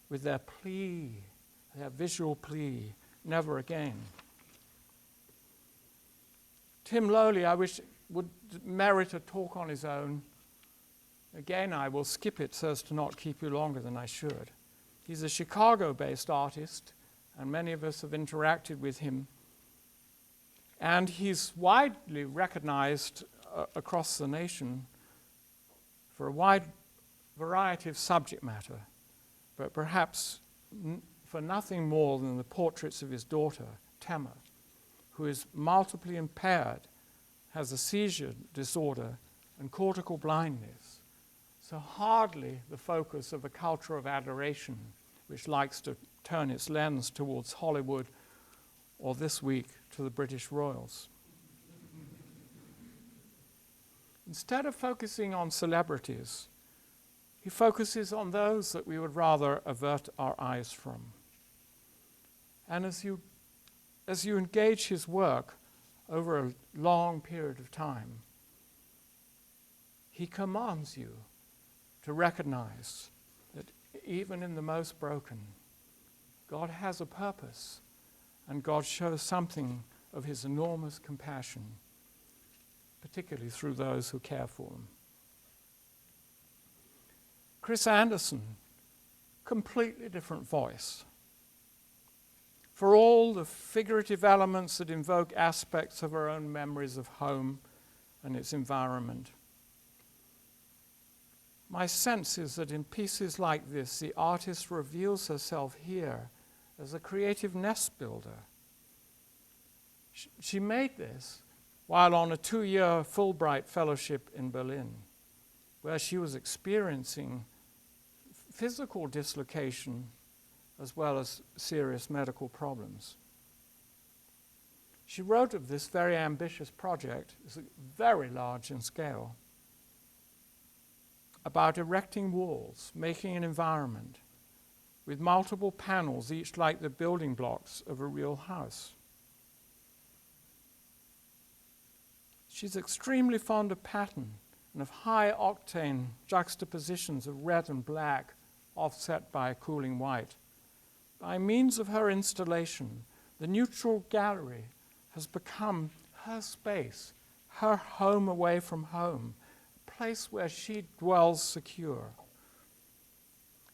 Speaker 1: with their plea, their visual plea, never again. Tim Lowley, I wish, would merit a talk on his own. Again, I will skip it so as to not keep you longer than I should. He's a Chicago-based artist, and many of us have interacted with him. And he's widely recognized across the nation for a wide variety of subject matter, but perhaps for nothing more than the portraits of his daughter, Tema, who is multiply impaired, has a seizure disorder and cortical blindness. So hardly the focus of a culture of adoration, which likes to turn its lens towards Hollywood or this week to the British royals. Instead of focusing on celebrities, he focuses on those that we would rather avert our eyes from. And as you engage his work over a long period of time, he commands you to recognize that even in the most broken, God has a purpose, and God shows something of his enormous compassion, particularly through those who care for him. Chris Anderson, completely different voice. For all the figurative elements that invoke aspects of our own memories of home and its environment. My sense is that in pieces like this, the artist reveals herself here as a creative nest builder. She made this while on a 2-year Fulbright fellowship in Berlin, where she was experiencing physical dislocation as well as serious medical problems. She wrote of this very ambitious project, it's very large in scale, about erecting walls, making an environment with multiple panels, each like the building blocks of a real house. She's extremely fond of pattern and of high-octane juxtapositions of red and black offset by a cooling white. By means of her installation, the neutral gallery has become her space, her home away from home, a place where she dwells secure,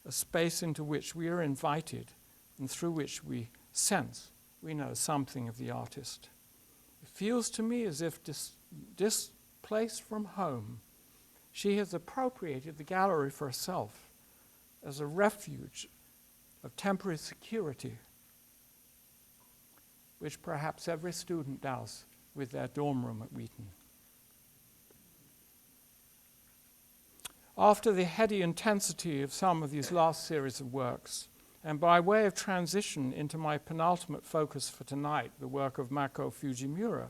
Speaker 1: a space into which we are invited and through which we sense we know something of the artist. It feels to me as if displaced from home, she has appropriated the gallery for herself as a refuge of temporary security, which perhaps every student does with their dorm room at Wheaton. After the heady intensity of some of these last series of works, and by way of transition into my penultimate focus for tonight, the work of Mako Fujimura,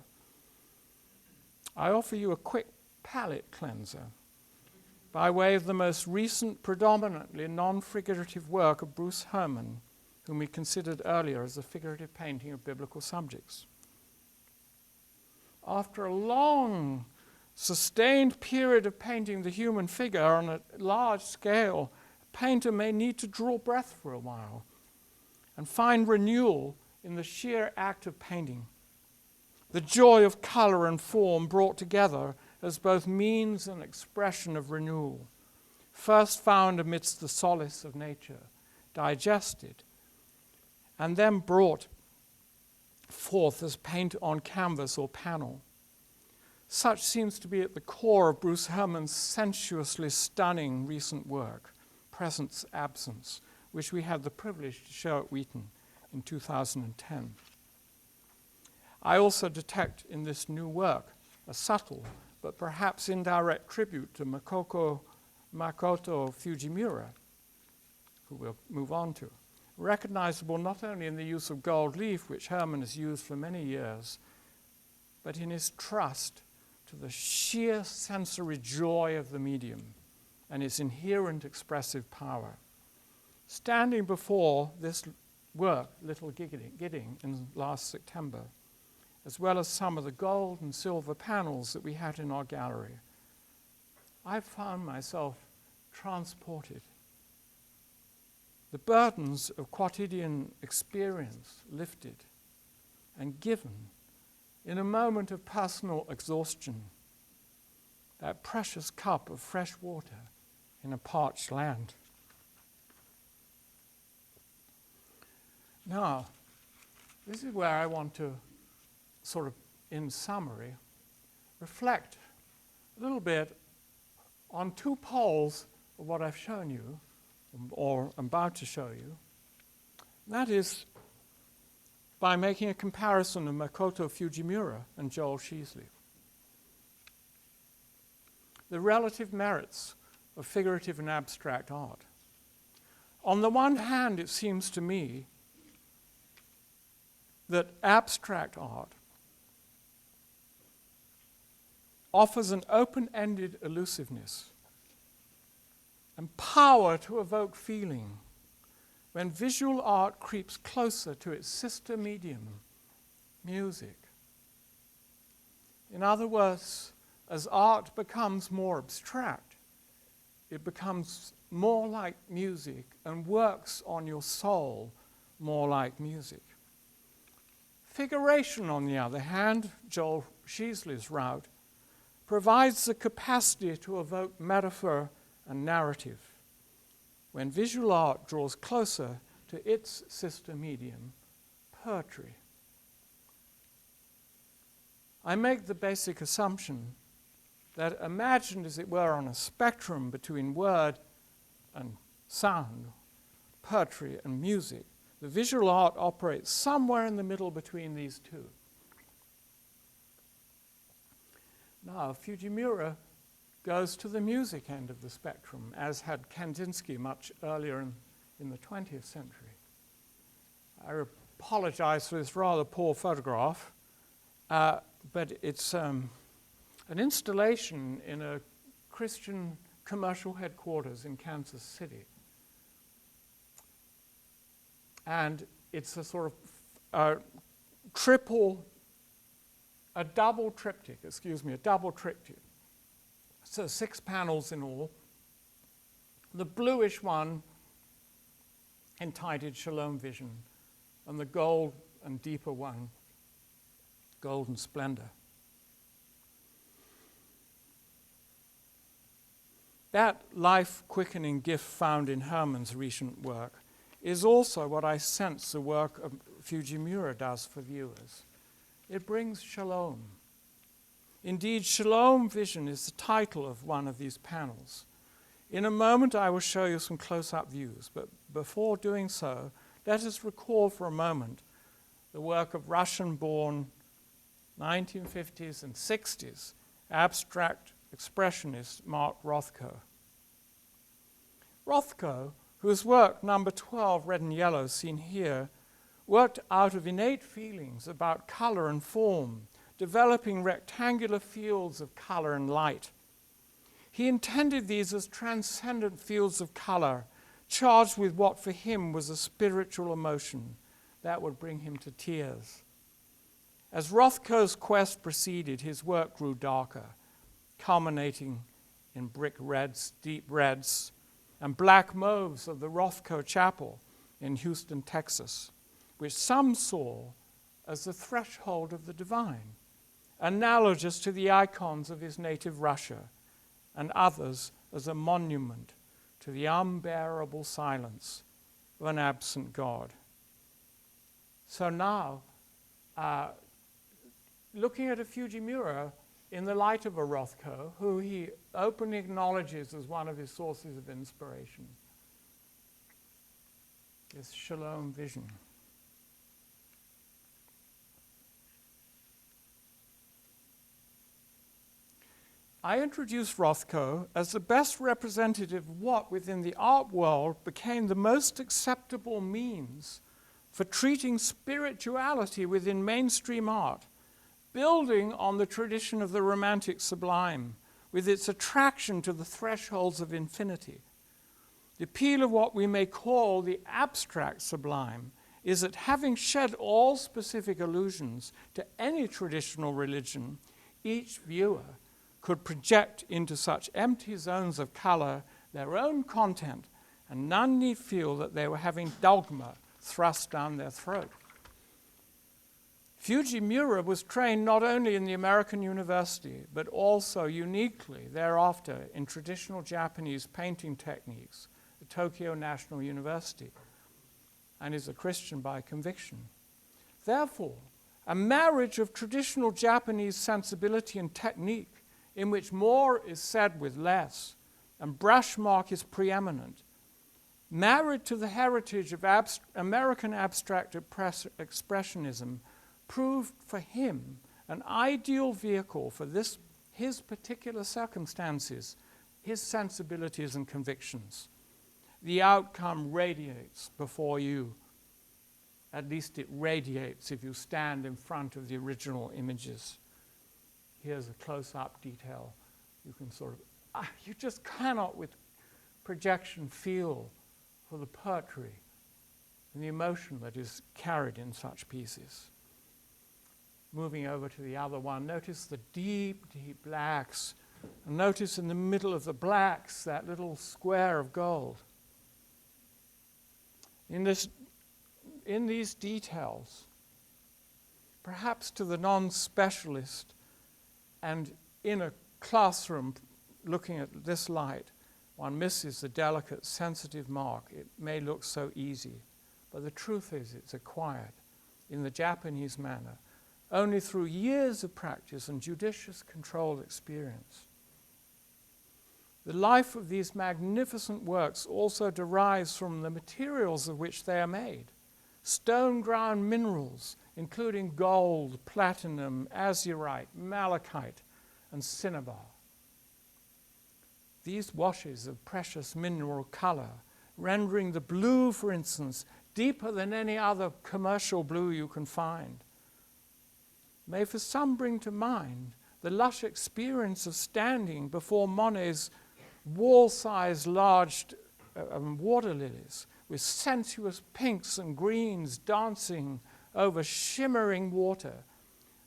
Speaker 1: I offer you a quick palette cleanser by way of the most recent, predominantly non-figurative work of Bruce Herman, whom we considered earlier as a figurative painting of biblical subjects. After a long, sustained period of painting the human figure on a large scale, a painter may need to draw breath for a while and find renewal in the sheer act of painting. The joy of color and form brought together as both means and expression of renewal, first found amidst the solace of nature, digested, and then brought forth as paint on canvas or panel. Such seems to be at the core of Bruce Herman's sensuously stunning recent work, Presence Absence, which we had the privilege to show at Wheaton in 2010. I also detect in this new work a subtle but perhaps indirect tribute to Makoto Fujimura, who we'll move on to, recognizable not only in the use of gold leaf, which Herman has used for many years, but in his trust to the sheer sensory joy of the medium and its inherent expressive power. Standing before this work, Little Gidding, in last September, as well as some of the gold and silver panels that we had in our gallery, I found myself transported. The burdens of quotidian experience lifted and given in a moment of personal exhaustion, that precious cup of fresh water in a parched land. Now, this is where I want to sort of, in summary, reflect a little bit on two poles of what I've shown you, or I'm about to show you. That is by making a comparison of Makoto Fujimura and Joel Sheasley. The relative merits of figurative and abstract art. On the one hand, it seems to me that abstract art offers an open-ended elusiveness and power to evoke feeling when visual art creeps closer to its sister medium, music. In other words, as art becomes more abstract, it becomes more like music and works on your soul more like music. Figuration, on the other hand, Joel Sheasley's route, provides the capacity to evoke metaphor and narrative when visual art draws closer to its sister medium, poetry. I make the basic assumption that, imagined as it were on a spectrum between word and sound, poetry and music, the visual art operates somewhere in the middle between these two. Now, Fujimura goes to the music end of the spectrum, as had Kandinsky much earlier in the 20th century. I apologize for this rather poor photograph, but it's an installation in a Christian commercial headquarters in Kansas City. And it's a sort of a double triptych. So 6 panels in all. The bluish one entitled Shalom Vision, and the gold and deeper one, Golden Splendor. That life-quickening gift found in Herman's recent work is also what I sense the work of Fujimura does for viewers. It brings shalom. Indeed, Shalom Vision is the title of one of these panels. In a moment, I will show you some close-up views, but before doing so, let us recall for a moment the work of Russian-born 1950s and 60s abstract expressionist Mark Rothko. Rothko, whose work number 12, Red and Yellow, seen here, worked out of innate feelings about color and form, developing rectangular fields of color and light. He intended these as transcendent fields of color, charged with what for him was a spiritual emotion that would bring him to tears. As Rothko's quest proceeded, his work grew darker, culminating in brick reds, deep reds, and black mauves of the Rothko Chapel in Houston, Texas, which some saw as the threshold of the divine, analogous to the icons of his native Russia, and others as a monument to the unbearable silence of an absent God. So now, looking at a Fujimura in the light of a Rothko, who he openly acknowledges as one of his sources of inspiration, this Shalom Vision. I introduced Rothko as the best representative of what within the art world became the most acceptable means for treating spirituality within mainstream art, building on the tradition of the romantic sublime with its attraction to the thresholds of infinity. The appeal of what we may call the abstract sublime is that, having shed all specific allusions to any traditional religion, each viewer could project into such empty zones of color their own content, and none need feel that they were having dogma thrust down their throat. Fujimura was trained not only in the American University, but also uniquely thereafter in traditional Japanese painting techniques at Tokyo National University, and is a Christian by conviction. Therefore, a marriage of traditional Japanese sensibility and technique, in which more is said with less, and brushmark is preeminent, married to the heritage of American abstract expressionism, proved for him an ideal vehicle for his particular circumstances, his sensibilities and convictions. The outcome radiates before you. At least it radiates if you stand in front of the original images. Here's a close-up detail. You can you just cannot with projection feel for the poetry and the emotion that is carried in such pieces. Moving over to the other one, notice the deep, deep blacks. And notice in the middle of the blacks that little square of gold. In these details, perhaps to the non-specialist and in a classroom looking at this light, one misses the delicate, sensitive mark. It may look so easy, but the truth is it's acquired in the Japanese manner, only through years of practice and judicious controlled experience. The life of these magnificent works also derives from the materials of which they are made. Stone-ground minerals, including gold, platinum, azurite, malachite, and cinnabar. These washes of precious mineral color, rendering the blue, for instance, deeper than any other commercial blue you can find, may for some bring to mind the lush experience of standing before Monet's wall-sized large water lilies with sensuous pinks and greens dancing over shimmering water.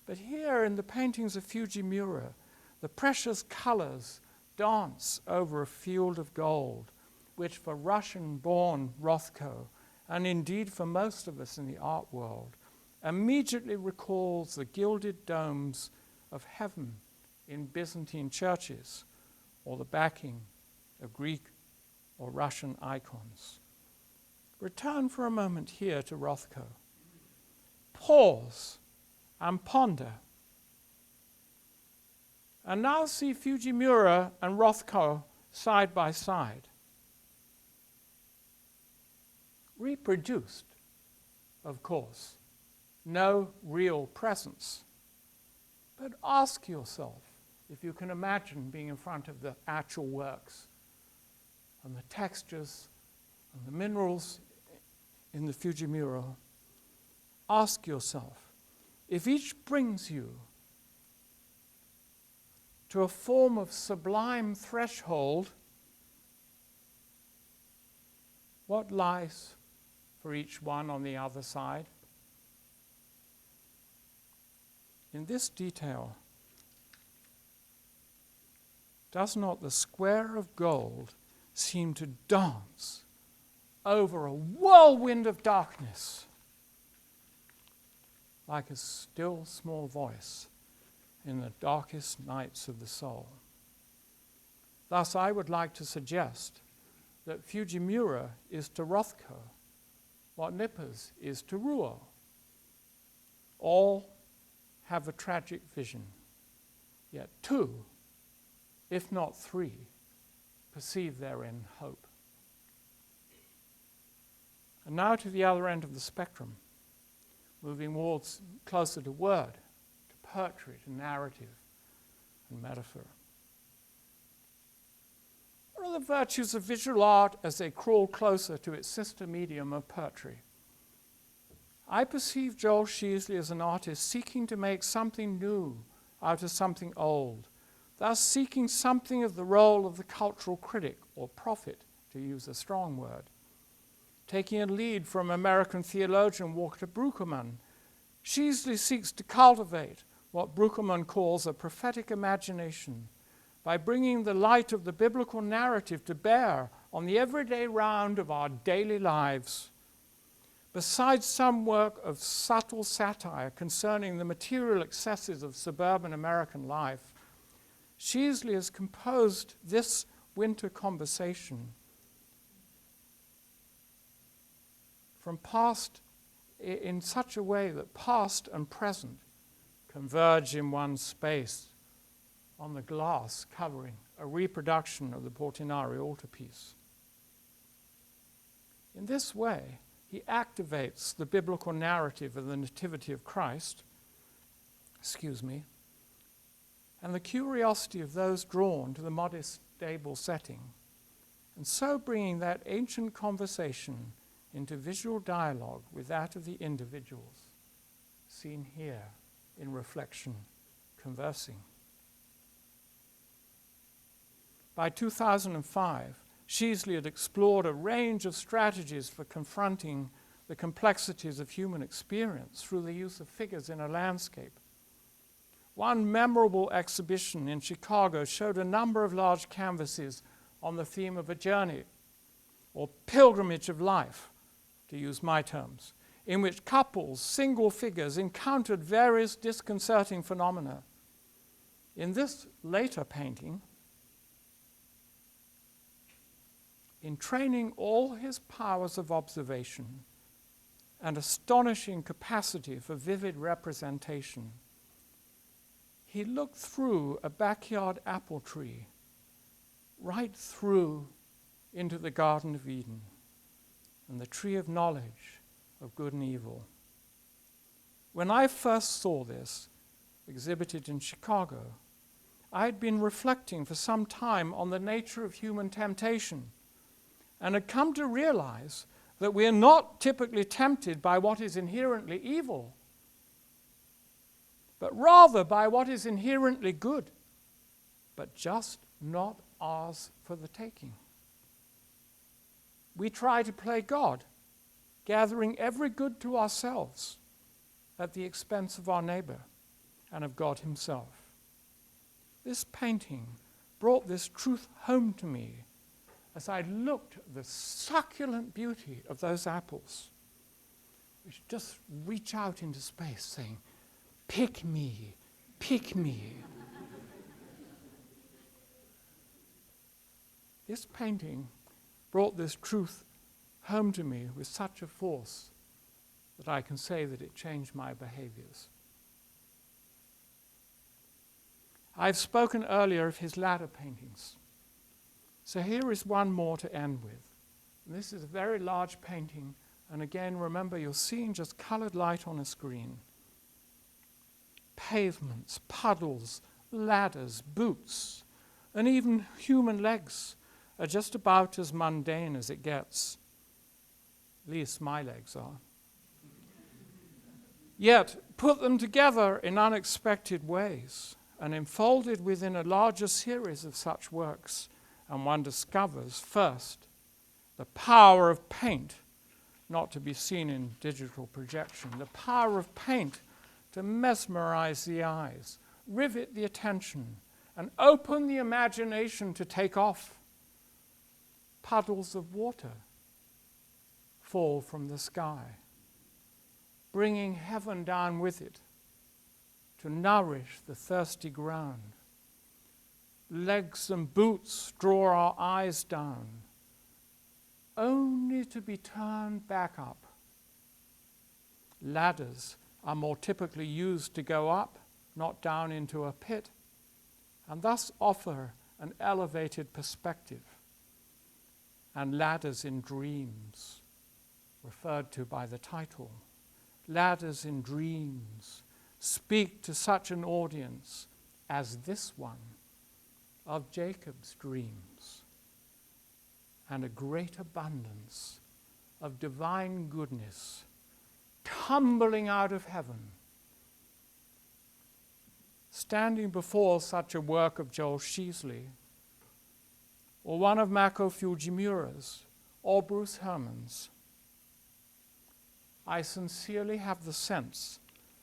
Speaker 1: But here in the paintings of Fujimura, the precious colors dance over a field of gold, which for Russian-born Rothko, and indeed for most of us in the art world, immediately recalls the gilded domes of heaven in Byzantine churches, or the backing of Greek or Russian icons. Return for a moment here to Rothko. Pause and ponder. And now see Fujimura and Rothko side by side. Reproduced, of course, no real presence. But ask yourself if you can imagine being in front of the actual works and the textures and the minerals in the Fujimura. Ask yourself if each brings you to a form of sublime threshold, what lies for each one on the other side? In this detail, does not the square of gold seem to dance over a whirlwind of darkness like a still small voice in the darkest nights of the soul? Thus, I would like to suggest that Fujimura is to Rothko what Nippers is to Ruo. All have a tragic vision, yet two, if not three, perceive therein hope. And now to the other end of the spectrum, moving closer to word, to poetry, to narrative and metaphor. What are the virtues of visual art as they crawl closer to its sister medium of poetry? I perceive Joel Sheasley as an artist seeking to make something new out of something old, thus seeking something of the role of the cultural critic or prophet, to use a strong word. Taking a lead from American theologian Walter Brueggemann, Sheasley seeks to cultivate what Brueggemann calls a prophetic imagination by bringing the light of the biblical narrative to bear on the everyday round of our daily lives. Besides some work of subtle satire concerning the material excesses of suburban American life, Sheasley has composed this winter conversation from past in such a way that past and present converge in one space on the glass covering a reproduction of the Portinari altarpiece. In this way, he activates the biblical narrative of the Nativity of Christ, and the curiosity of those drawn to the modest, stable setting, and so bringing that ancient conversation into visual dialogue with that of the individuals, seen here in reflection, conversing. By 2005, Sheasley had explored a range of strategies for confronting the complexities of human experience through the use of figures in a landscape. One memorable exhibition in Chicago showed a number of large canvases on the theme of a journey, or pilgrimage of life, to use my terms, in which couples, single figures, encountered various disconcerting phenomena. In this later painting, in training all his powers of observation and astonishing capacity for vivid representation, he looked through a backyard apple tree, right through into the Garden of Eden and the tree of knowledge of good and evil. When I first saw this exhibited in Chicago, I had been reflecting for some time on the nature of human temptation and had come to realize that we are not typically tempted by what is inherently evil, but rather by what is inherently good, but just not ours for the taking. We try to play God, gathering every good to ourselves at the expense of our neighbor and of God himself. This painting brought this truth home to me as I looked at the succulent beauty of those apples, which just reach out into space saying, "Pick me, pick me." This painting brought this truth home to me with such a force that I can say that it changed my behaviors. I've spoken earlier of his ladder paintings. So here is one more to end with. And this is a very large painting, and again, remember, you're seeing just colored light on a screen. Pavements, puddles, ladders, boots, and even human legs are just about as mundane as it gets. At least my legs are. Yet, put them together in unexpected ways and enfolded within a larger series of such works, and one discovers, first, the power of paint, not to be seen in digital projection, the power of paint to mesmerize the eyes, rivet the attention, and open the imagination to take off. Puddles of water fall from the sky, bringing heaven down with it to nourish the thirsty ground. Legs and boots draw our eyes down, only to be turned back up. Ladders are more typically used to go up, not down into a pit, and thus offer an elevated perspective. And ladders in dreams, referred to by the title, ladders in dreams speak to such an audience as this one of Jacob's dreams, and a great abundance of divine goodness tumbling out of heaven. Standing before such a work of Joel Sheasley, or one of Mako Fujimura's, or Bruce Herman's, I sincerely have the sense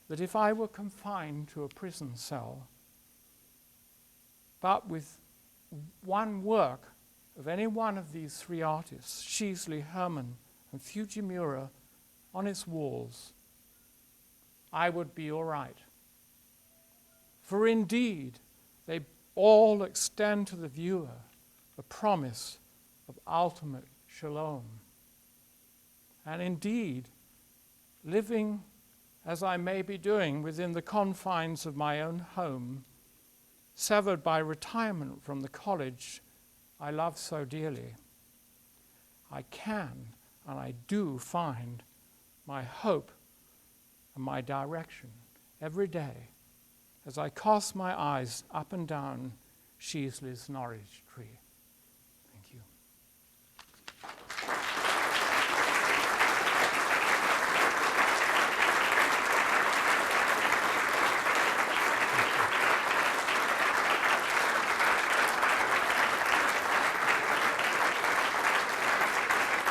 Speaker 1: that if I were confined to a prison cell, but with one work of any one of these three artists, Sheasley, Herman, and Fujimura, on its walls, I would be all right. For indeed, they all extend to the viewer the promise of ultimate shalom. And indeed, living as I may be doing within the confines of my own home, severed by retirement from the college I love so dearly, I can and I do find my hope and my direction every day as I cast my eyes up and down Sheasley's Norwich tree. Thank you.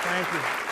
Speaker 1: Thank you.